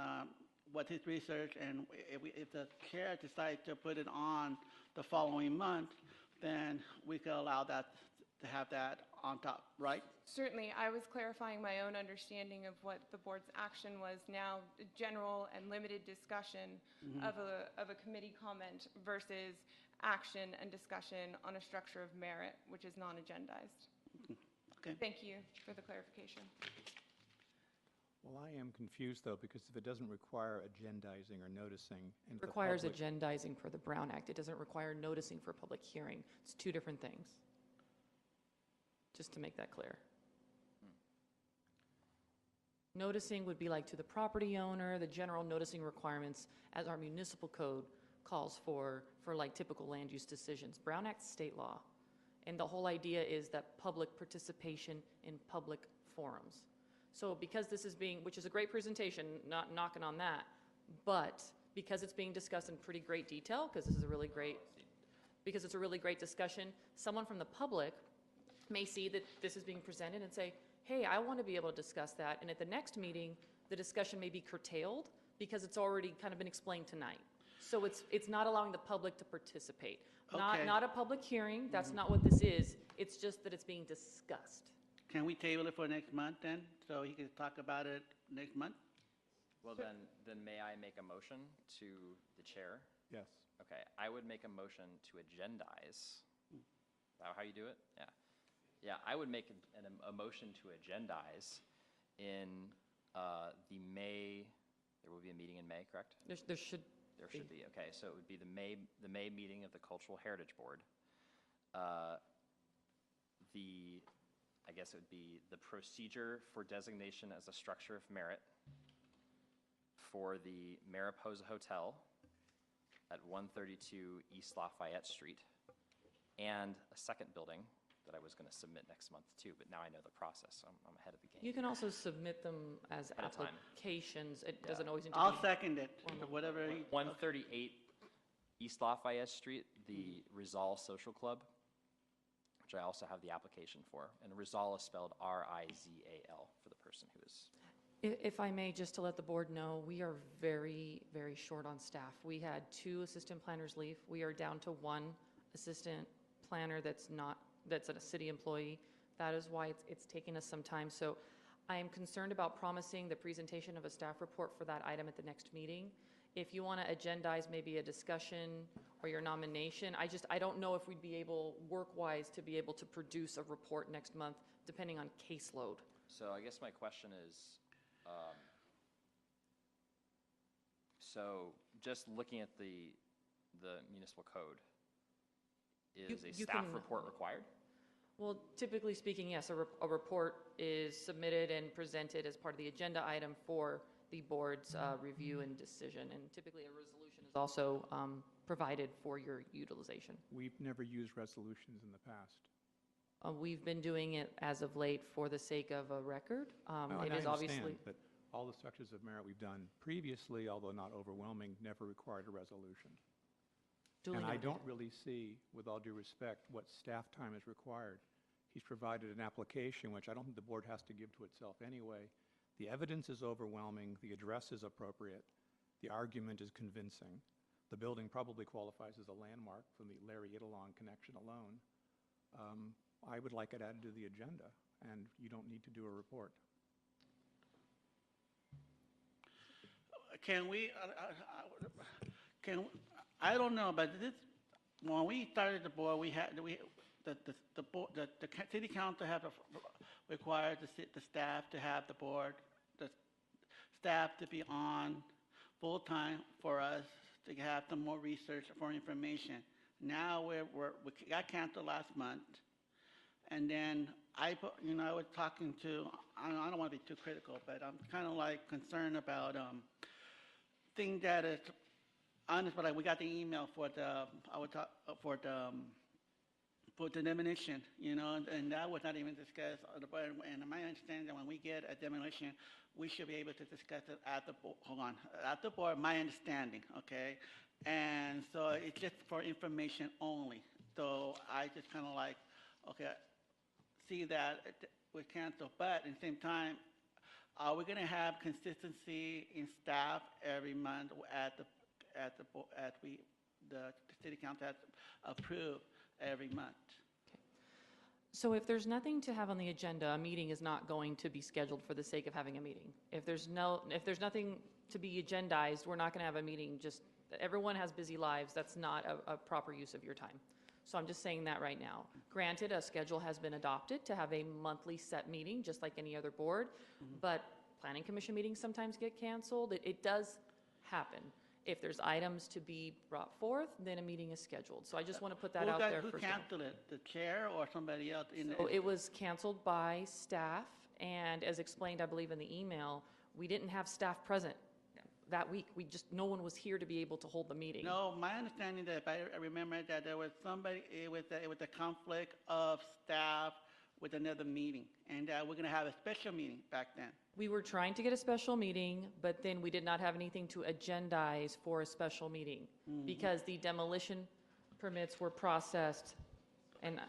what his research, and if the chair decides to put it on the following month, then we could allow that to have that on top, right? Certainly, I was clarifying my own understanding of what the board's action was now, general and limited discussion of a committee comment versus action and discussion on a structure of merit, which is non-agendized. Okay. Thank you for the clarification. Well, I am confused, though, because if it doesn't require agendizing or noticing. And It requires agendizing for the Brown Act. It doesn't require noticing for a public hearing. It's two different things. Just to make that clear. Noticing would be like to the property owner, the general noticing requirements as our municipal code calls for like typical land use decisions. Brown Act's state law. And the whole idea is that public participation in public forums. So because this is being, which is a great presentation, not knocking on that, but because it's being discussed in pretty great detail, because this is a really great, because it's a really great discussion, someone from the public may see that this is being presented and say, hey, I want to be able to discuss that. And at the next meeting, the discussion may be curtailed because it's already kind of been explained tonight. So it's not allowing the public to participate. Okay. Not a public hearing, that's not what this is. It's just that it's being discussed. Can we table it for next month then, so he can talk about it next month? Well, then may I make a motion to the chair? Yes. Okay, I would make a motion to agendize. Is that how you do it? Yeah. Yeah, I would make a motion to agendize in the May, there will be a meeting in May, correct? There should be, okay, so it would be the May meeting of the Cultural Heritage Board. I guess it would be the procedure for designation as a structure of merit for the Mariposa Hotel at 132 East Lafayette Street, and a second building that I was going to submit next month too, but now I know the process, so I'm ahead of the game. You can also submit them as At a time. applications. It doesn't always need to I'll be. second it, whatever. 138 East Lafayette Street, the Rizal Social Club, which I also have the application for. And Rizal is spelled R-I-Z-A-L for the person who is. If I may, just to let the board know, we are very, very short on staff. We had 2 assistant planners leave. We are down to 1 assistant planner that's a city employee. That is why it's taking us some time. So I am concerned about promising the presentation of a staff report for that item at the next meeting. If you want to agendize maybe a discussion or your nomination, I don't know if we'd be able, work-wise, to be able to produce a report next month, depending on caseload. So I guess my question is, so just looking at the municipal code, is a staff report required? Well, typically speaking, yes, a report is submitted and presented as part of the agenda item for the board's review and decision, and typically a resolution is also provided for your utilization. We've never used resolutions in the past. We've been doing it as of late for the sake of a record. It is obviously. But all the structures of merit we've done previously, although not overwhelming, never required a resolution. And I don't really see, with all due respect, what staff time is required. He's provided an application, which I don't think the board has to give to itself anyway. The evidence is overwhelming, the address is appropriate, the argument is convincing. The building probably qualifies as a landmark from the Larry Italon connection alone. I would like it added to the agenda, and you don't need to do a report. Can we, I don't know, but this, when we started the board, the city council have required the staff to have the board, the staff to be on full-time for us to have some more research for information. Now we got canceled last month, and then I was talking to, I don't want to be too critical, but I'm kind of like concerned about thing that is honest, but we got the email for the demolition, and that was not even discussed. And my understanding that when we get a demolition, we should be able to discuss it at the at the board. My understanding, okay, and so it's just for information only. So I just kind of like, okay, see that we canceled, but at the same time, are we going to have consistency in staff every month the city council has approved every month? So if there's nothing to have on the agenda, a meeting is not going to be scheduled for the sake of having a meeting. If there's nothing to be agendized, we're not going to have a meeting. Just everyone has busy lives. That's not a proper use of your time. So I'm just saying that right now. Granted, a schedule has been adopted to have a monthly set meeting, just like any other board, but planning commission meetings sometimes get canceled. It does happen. If there's items to be brought forth, then a meeting is scheduled. So I just want to put that out there Who first of all. canceled it? The chair or somebody else? So it was canceled by staff, and as explained, I believe in the email, we didn't have staff present that week. No one was here to be able to hold the meeting. No, my understanding that I remember that there was somebody, it was a conflict of staff with another meeting, and we're going to have a special meeting back then. We were trying to get a special meeting, but then we did not have anything to agendize for a special meeting because the demolition permits were processed, and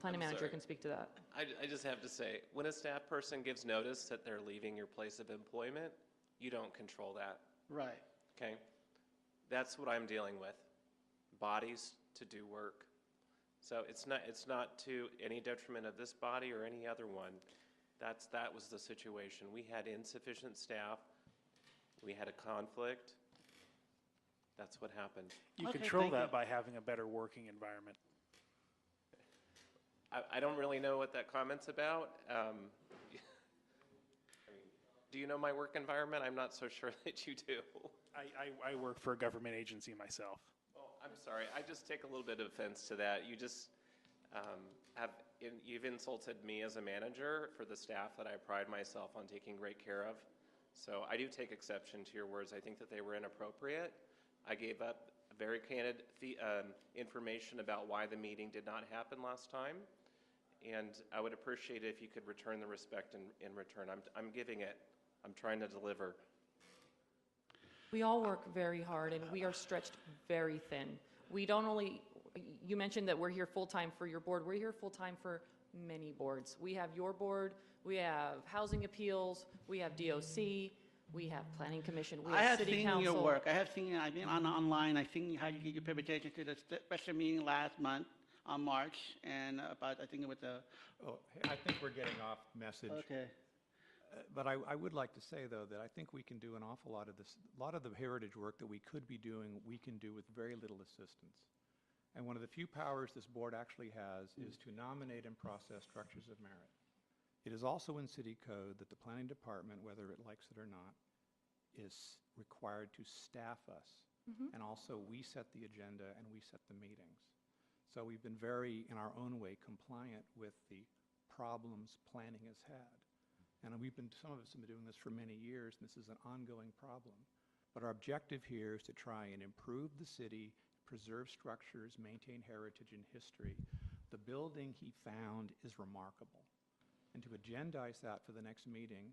planning manager sorry. can speak to that. I just have to say, when a staff person gives notice that they're leaving your place of employment, you don't control that, Right. okay? That's what I'm dealing with, bodies to do work. So it's not to any detriment of this body or any other one. That was the situation. We had insufficient staff. We had a conflict. That's what happened. You Okay, control thank that you. by having a better working environment. I don't really know what that comment's about. Do you know my work environment? I'm not so sure that you do. I work for a government agency myself. Oh, I'm sorry. I just take a little bit of offense to that. You just you've insulted me as a manager for the staff that I pride myself on taking great care of. So I do take exception to your words. I think that they were inappropriate. I gave up very candid information about why the meeting did not happen last time. And I would appreciate it if you could return the respect in return. I'm giving it. I'm trying to deliver. We all work very hard, and we are stretched very thin. We don't only, you mentioned that we're here full-time for your board. We're here full-time for many boards. We have your board, we have housing appeals, we have DOC, we have planning commission, we I have have city seen council. your work. I've been online. I've seen how you get your presentation to the special meeting last month on March, and I think it was the. Oh, hey, I think we're getting off message. Okay. But I would like to say, though, that I think we can do an awful lot of this. A lot of the heritage work that we could be doing, we can do with very little assistance. And one of the few powers this board actually has is to nominate and process structures of merit. It is also in city code that the planning department, whether it likes it or not, is required to staff us. And also, we set the agenda and we set the meetings. So we've been very, in our own way, compliant with the problems planning has had. And some of us have been doing this for many years, and this is an ongoing problem. But our objective here is to try and improve the city, preserve structures, maintain heritage and history. The building he found is remarkable. And to agendize that for the next meeting,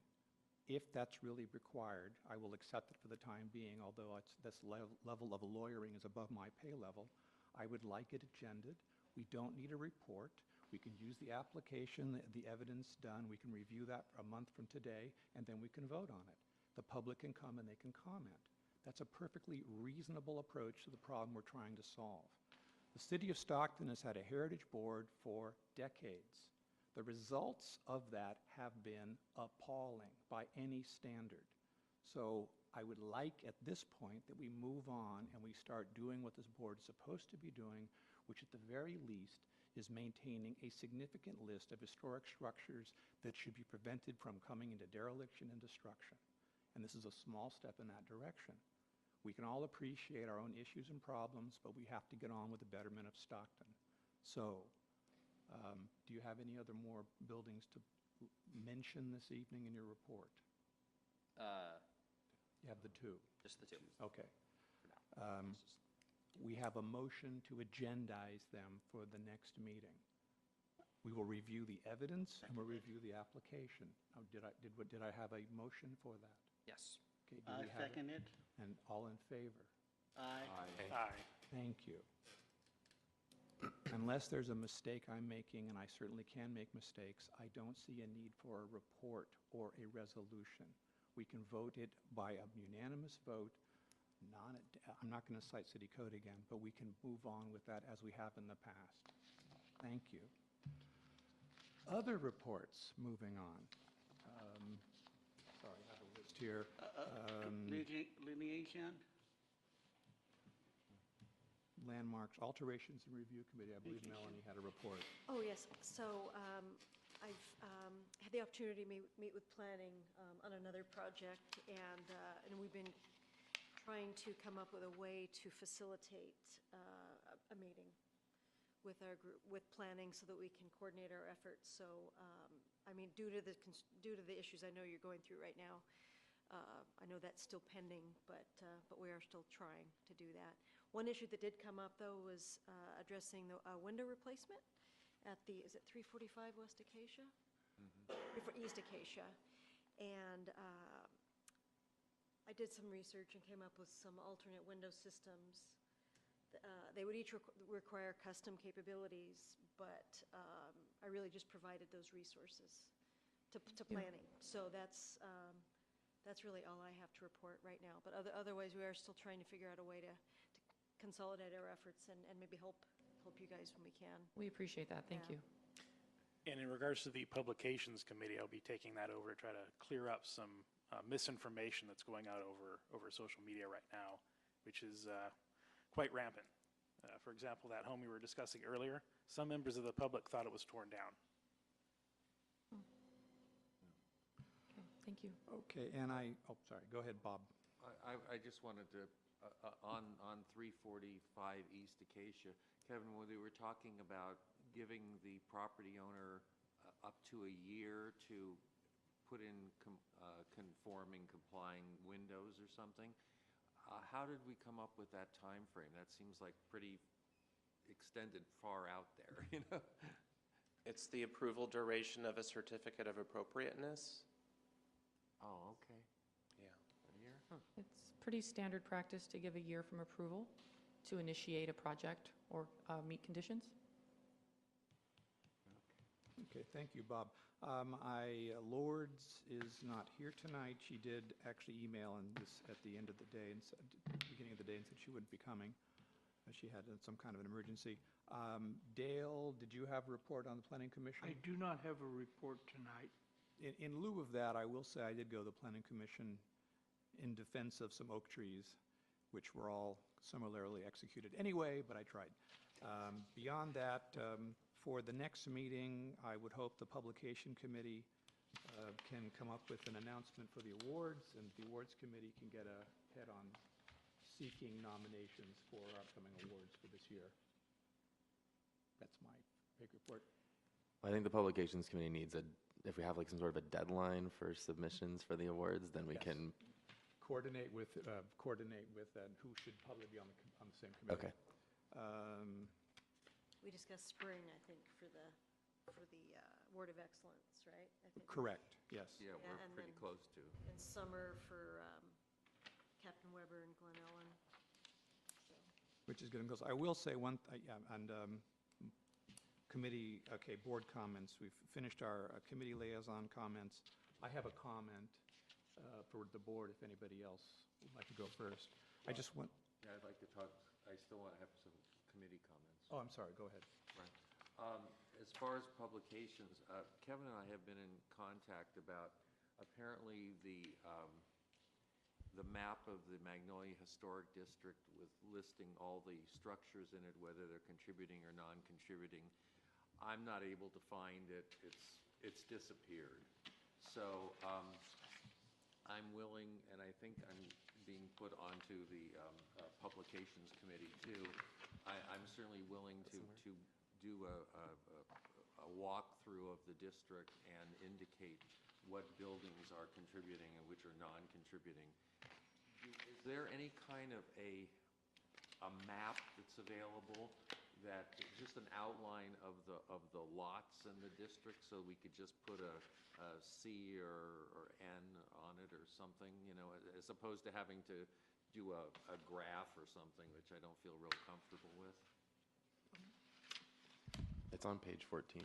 if that's really required, I will accept it for the time being, although this level of lawyering is above my pay level. I would like it agended. We don't need a report. We can use the application, the evidence done. We can review that a month from today, and then we can vote on it. The public can come and they can comment. That's a perfectly reasonable approach to the problem we're trying to solve. The city of Stockton has had a heritage board for decades. The results of that have been appalling by any standard. So I would like at this point that we move on and we start doing what this board is supposed to be doing, which at the very least is maintaining a significant list of historic structures that should be prevented from coming into dereliction and destruction. And this is a small step in that direction. We can all appreciate our own issues and problems, but we have to get on with the betterment of Stockton. So, do you have any other more buildings to mention this evening in your report? You have the two. Just the two. Okay. We have a motion to agendize them for the next meeting. We will review the evidence and we'll review the application. Now, did I have a motion for that? Yes. Okay, do I we have second it. And all in favor? Aye. Aye. Thank you. Unless there's a mistake I'm making, and I certainly can make mistakes, I don't see a need for a report or a resolution. We can vote it by a unanimous vote. I'm not going to cite city code again, but we can move on with that as we have in the past. Thank you. Other reports, moving on. Sorry, I have a list here. Lineation. Landmarks, Alterations and Review Committee. I believe Melanie had a report. Oh, yes. So I've had the opportunity to meet with planning on another project, and we've been trying to come up with a way to facilitate a meeting with our group, with planning, so that we can coordinate our efforts. So, I mean, due to the issues I know you're going through right now, I know that's still pending, but we are still trying to do that. One issue that did come up, though, was addressing the window replacement at is it 345 West Acacia? East Acacia. And I did some research and came up with some alternate window systems. They would each require custom capabilities, but I really just provided those resources to planning. So that's really all I have to report right now. But otherwise, we are still trying to figure out a way to consolidate our efforts and maybe help you guys when we can. We appreciate that. Thank you. And in regards to the Publications Committee, I'll be taking that over to try to clear up some misinformation that's going out over social media right now, which is quite rampant. For example, that home we were discussing earlier, some members of the public thought it was torn down. Okay, thank you. Okay, and sorry, go ahead, Bob. I just wanted to, on 345 East Acacia, Kevin, when we were talking about giving the property owner up to a year to put in conforming, complying windows or something, how did we come up with that time frame? That seems like pretty extended far out there, you know? It's the approval duration of a certificate of appropriateness. Oh, okay. Yeah. A year? Huh. It's pretty standard practice to give a year from approval to initiate a project or meet conditions. Okay, thank you, Bob. Lourdes is not here tonight. She did actually email at the end of the day, and beginning of the day, and said she wouldn't be coming. She had some kind of an emergency. Dale, did you have a report on the Planning Commission? I do not have a report tonight. In lieu of that, I will say I did go to the Planning Commission in defense of some oak trees, which were all similarly executed anyway, but I tried. Beyond that, for the next meeting, I would hope the Publication Committee can come up with an announcement for the awards, and the Awards Committee can get ahead on seeking nominations for upcoming awards for this year. That's my big report. I think the Publications Committee needs if we have like some sort of a deadline for submissions for the awards, then we can coordinate with who should probably be on the same committee. Okay. We discussed spring, I think, for the Word of Excellence, right? I think Correct, yes. Yeah, we're and pretty then close to. in summer for Captain Weber and Glen Ellen. So. Which is getting close. I will say committee, board comments. We've finished our committee liaison comments. I have a comment for the board if anybody else would like to go first. I just want... Yeah, I'd like to talk, I still want to have some committee comments. Oh, I'm sorry, go ahead. Right. As far as publications, Kevin and I have been in contact about apparently the map of the Magnolia Historic District with listing all the structures in it, whether they're contributing or non-contributing. I'm not able to find it. It's disappeared. So I'm willing, and I think I'm being put onto the Publications Committee too. I'm certainly willing to do a walkthrough of the district and indicate what buildings are contributing and which are non-contributing. Is there any kind of a map that's available, that just an outline of the lots in the district, so we could just put a C or N on it or something, you know, as opposed to having to do a graph or something, which I don't feel real comfortable with? It's on page 14.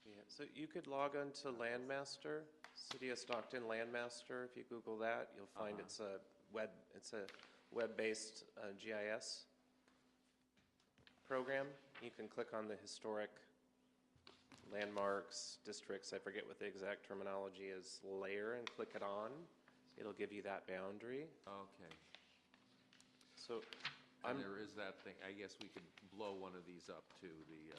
Yeah, so you could log on to Landmaster, City of Stockton Landmaster. If you Google that, you'll find it's a web-based GIS program. You can click on the historic landmarks, districts, I forget what the exact terminology is, layer, and click it on. It'll give you that boundary. Okay. So and there is that thing, I guess we could blow one of these up to the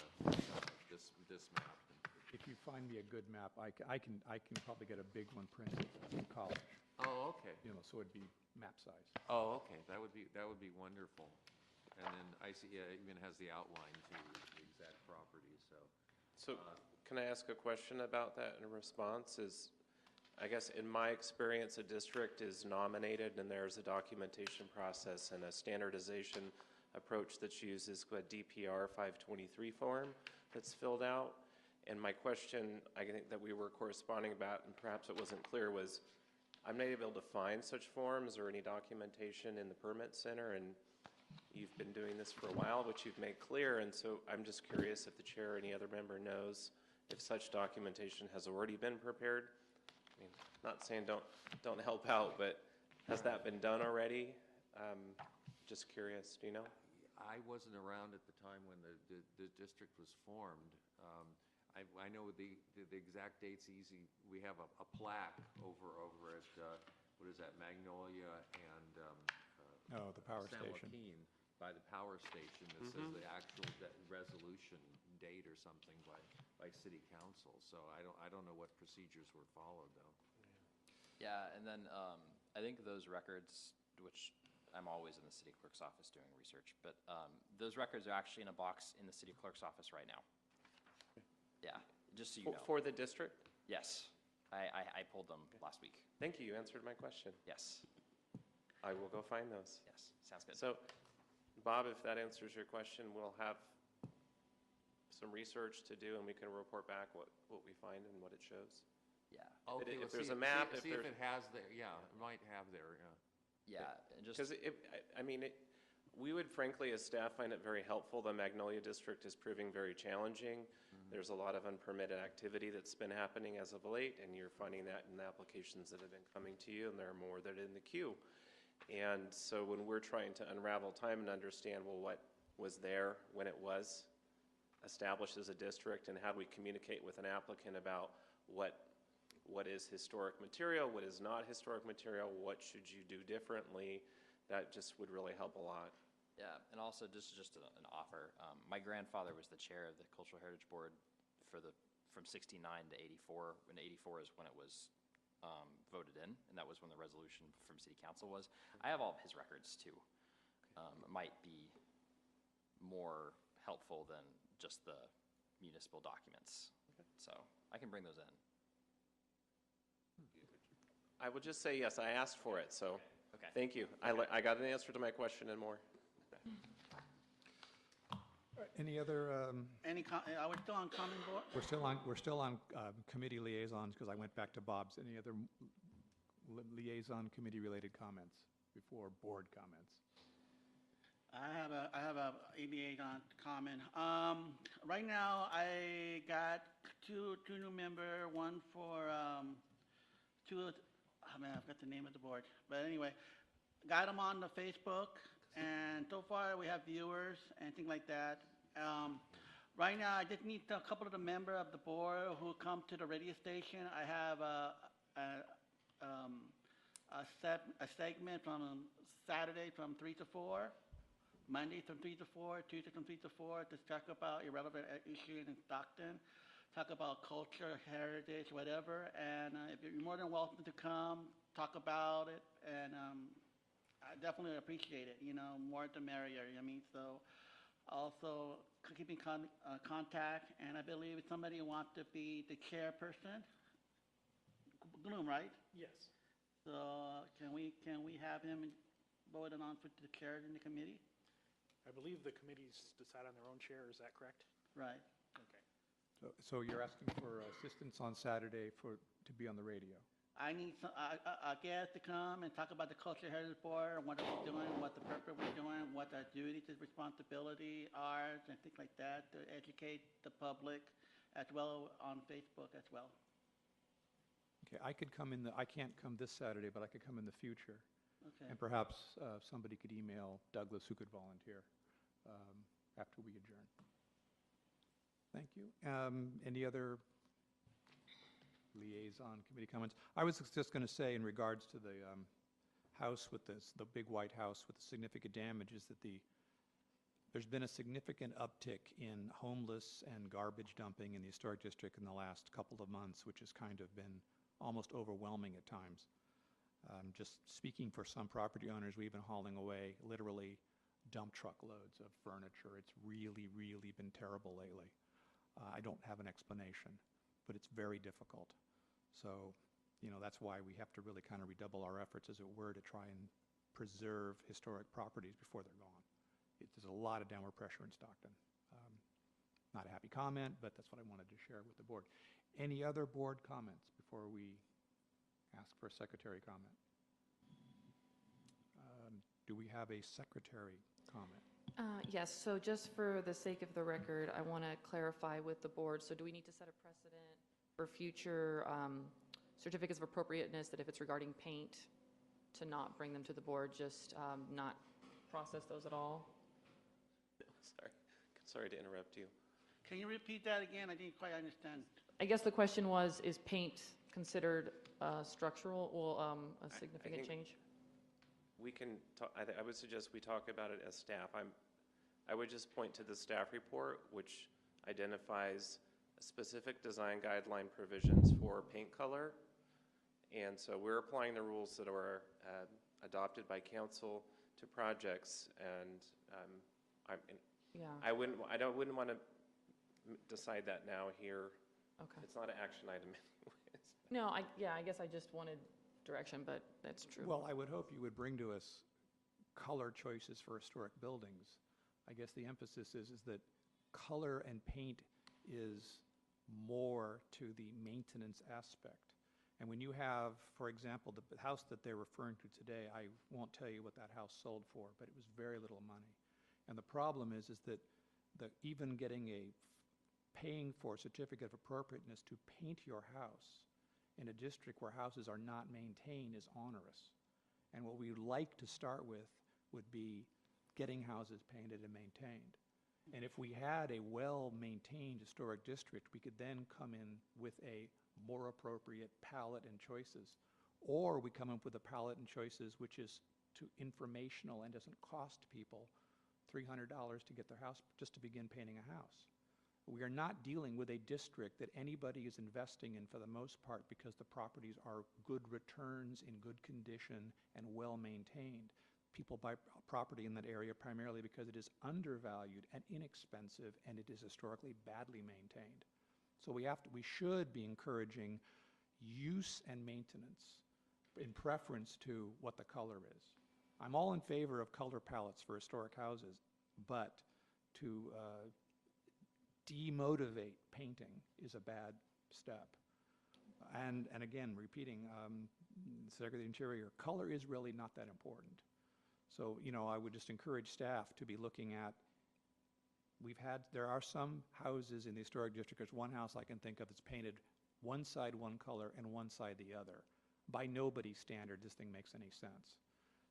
this map and If you find me a good map, I can probably get a big one printed from college, Oh, okay. you know, so it'd be map size. Oh, okay, that would be wonderful. And then I see, yeah, it even has the outline to the exact property, so. So can I ask a question about that in response? I guess in my experience, a district is nominated and there's a documentation process and a standardization approach that's used is a DPR 523 form that's filled out. And my question, I think that we were corresponding about, and perhaps it wasn't clear, was I'm not able to find such forms or any documentation in the permit center, and you've been doing this for a while, which you've made clear, and so I'm just curious if the chair or any other member knows if such documentation has already been prepared. I mean, not saying don't help out, but has that been done already? Just curious, do you know? I wasn't around at the time when the district was formed. I know the exact date's easy. We have a plaque over at, what is that, Magnolia and The power San station. Joaquin by the power station that says the actual resolution date or something by city council. So I don't know what procedures were followed, though. Yeah, and then I think those records, which I'm always in the city clerk's office doing research, but those records are actually in a box in the city clerk's office right now. Yeah, just so you know. For the district? Yes, I pulled them last week. Thank you, you answered my question. Yes, I will go find those. yes, sounds good. So, Bob, if that answers your question, we'll have some research to do and we can report back what we find and what it shows. Yeah. Okay, if there's a map, see if it has there, yeah, it might have there, yeah. Yeah, and just. Because we would frankly, as staff, find it very helpful. The Magnolia District is proving very challenging. There's a lot of unpermitted activity that's been happening as of late, and you're finding that in the applications that have been coming to you, and there are more that are in the queue. And so when we're trying to unravel time and understand, well, what was there when it was established as a district, and how do we communicate with an applicant about what is historic material, what is not historic material, what should you do differently, that just would really help a lot. Yeah, and also just an offer. My grandfather was the chair of the Cultural Heritage Board from 69 to 84. When 84 is when it was voted in, and that was when the resolution from City Council was. I have all of his records too. It might be more helpful than just the municipal documents. So I can bring those in. I will just say yes, I asked for it, so Okay. thank you. I got an answer to my question and more. Any other, Are we still on common board? we're still on committee liaisons, because I went back to Bob's. Any other liaison committee-related comments before board comments? I have a liaison comment. Right now, I got two new member, one for, I forgot the name of the board. But anyway, got them on the Facebook, and so far we have viewers and things like that. Right now, I just need a couple of the members of the board who come to the radio station. I have a segment from Saturday from 3 to 4, Monday from 3 to 4, Tuesday from 3 to 4, to talk about irrelevant issues in Stockton, talk about culture, heritage, whatever. And if you're more than welcome to come, talk about it, and I definitely appreciate it. You know, more the merrier. I mean, so also keeping contact, and I believe somebody wants to be the chairperson. Groom, right? Yes. So can we have him voted on for the chair in the committee? I believe the committees decide on their own chair, is that correct? Right. Okay. So you're asking for assistance on Saturday to be on the radio? I need a guest to come and talk about the Cultural Heritage Board, and what are we doing, what the purpose we're doing, what our duties and responsibility are, and things like that, to educate the public as well on Facebook as well. Okay, I can't come this Saturday, but I could come in the future. Okay. And perhaps somebody could email Douglas, who could volunteer after we adjourn. Thank you. Any other liaison committee comments? I was just going to say, in regards to the house with the big white house with the significant damages, that the There's been a significant uptick in homeless and garbage dumping in the historic district in the last couple of months, which has kind of been almost overwhelming at times. Just speaking for some property owners, we've been hauling away literally dump truck loads of furniture. It's really, really been terrible lately. I don't have an explanation, but it's very difficult. So, you know, that's why we have to really kind of redouble our efforts, as it were, to try and preserve historic properties before they're gone. There's a lot of downward pressure in Stockton. Not a happy comment, but that's what I wanted to share with the board. Any other board comments before we ask for a secretary comment? Do we have a secretary comment? Yes, so just for the sake of the record, I want to clarify with the board. So do we need to set a precedent for future certificates of appropriateness that if it's regarding paint, to not bring them to the board, just not process those at all? Sorry to interrupt you. Can you repeat that again? I didn't quite understand. I guess the question was, is paint considered structural or a significant change? We can talk, I would suggest we talk about it as staff. I would just point to the staff report, which identifies specific design guideline provisions for paint color. And so we're applying the rules that are adopted by council to projects, and I wouldn't want to decide that now here. Okay. It's not an action item anyways. No, I guess I just wanted direction, but that's true. Well, I would hope you would bring to us color choices for historic buildings. I guess the emphasis is that color and paint is more to the maintenance aspect. And when you have, for example, the house that they're referring to today, I won't tell you what that house sold for, but it was very little money. And the problem is that even paying for a certificate of appropriateness to paint your house in a district where houses are not maintained is onerous. And what we would like to start with would be getting houses painted and maintained. And if we had a well-maintained historic district, we could then come in with a more appropriate palette and choices. Or we come up with a palette and choices which is informational and doesn't cost people $300 to get their house just to begin painting a house. We are not dealing with a district that anybody is investing in for the most part because the properties are good returns, in good condition, and well maintained. People buy property in that area primarily because it is undervalued and inexpensive, and it is historically badly maintained. So we should be encouraging use and maintenance in preference to what the color is. I'm all in favor of color palettes for historic houses, but to demotivate painting is a bad step. And again, repeating, Secretary of the Interior, color is really not that important. So, you know, I would just encourage staff to be looking at, there are some houses in the historic district, there's one house I can think of that's painted one side one color and one side the other. By nobody's standard, this thing makes any sense.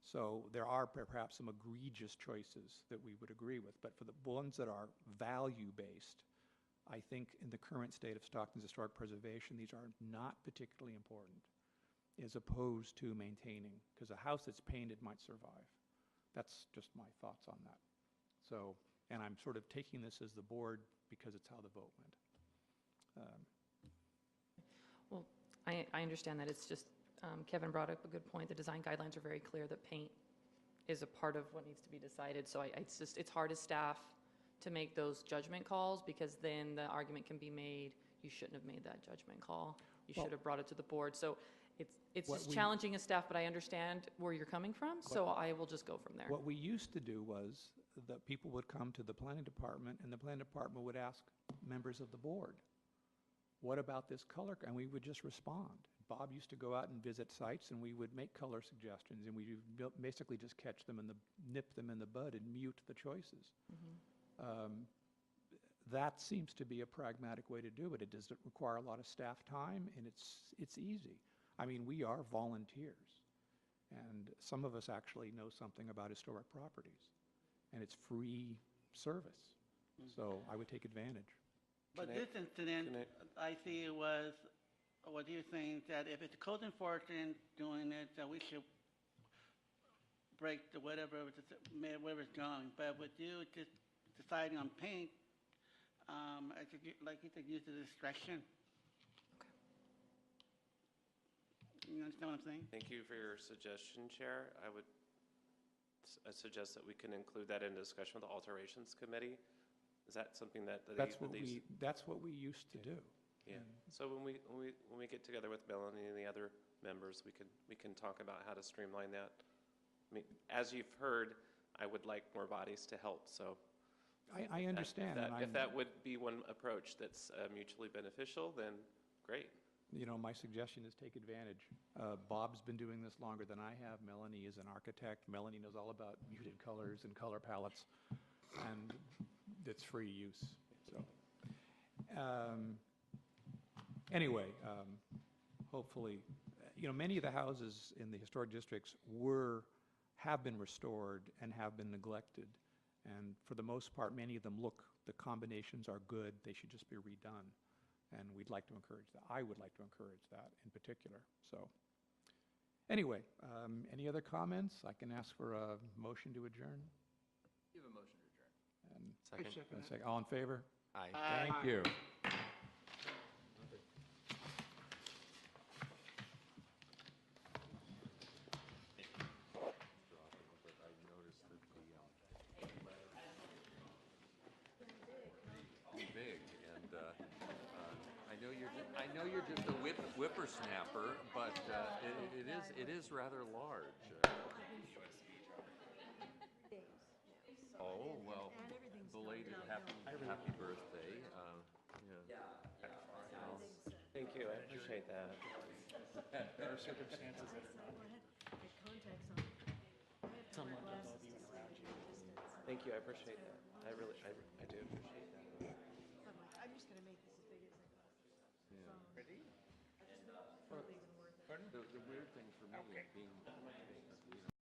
So there are perhaps some egregious choices that we would agree with, but for the ones that are value-based, I think in the current state of Stockton's historic preservation, these are not particularly important as opposed to maintaining, because a house that's painted might survive. That's just my thoughts on that. So, and I'm sort of taking this as the board because it's how the vote went. Well, I understand that. It's just, Kevin brought up a good point. The design guidelines are very clear that paint is a part of what needs to be decided. So it's hard as staff to make those judgment calls, because then the argument can be made, you shouldn't have made that judgment call. You should have brought it to the board. So it's just challenging as staff, but I understand where you're coming from, so I will just go from there. What we used to do was that people would come to the planning department, and the planning department would ask members of the board, what about this color? And we would just respond. Bob used to go out and visit sites, and we would make color suggestions, and we basically just catch them and nip them in the bud and mute the choices. That seems to be a pragmatic way to do it. It doesn't require a lot of staff time, and it's easy. I mean, we are volunteers, and some of us actually know something about historic properties, and it's free service. So I would take advantage. But this incident, I see it was, what do you think, that if it's code enforcement doing it, that we should break the whatever it's going, but with you just deciding on paint, I could, like he said, use the discretion. You understand what I'm saying? Thank you for your suggestion, Chair. I would suggest that we can include that in discussion with the alterations committee. Is that something that That's what we used to do. Yeah. So when we get together with Melanie and the other members, we can talk about how to streamline that. I mean, as you've heard, I would like more bodies to help. So I understand. If that would be one approach that's mutually beneficial, then great. You know, my suggestion is take advantage. Bob's been doing this longer than I have. Melanie is an architect. Melanie knows all about muted colors and color palettes, and it's free use. So, anyway, hopefully, you know, many of the houses in the historic districts have been restored and have been neglected, and for the most part, many of them the combinations are good. They should just be redone. And we'd like to encourage that. I would like to encourage that in particular. So anyway, any other comments? I can ask for a motion to adjourn. You have a motion to adjourn. And second. All in favor? Aye. Thank you. I know you're just a whippersnapper, but it is rather large. Oh, well, belated happy birthday. Thank you. I appreciate that. There are circumstances that somewhat above you and around you. Thank you. I appreciate that. I do appreciate that. I'm just going to make this as big as I possibly can. The weird thing for me being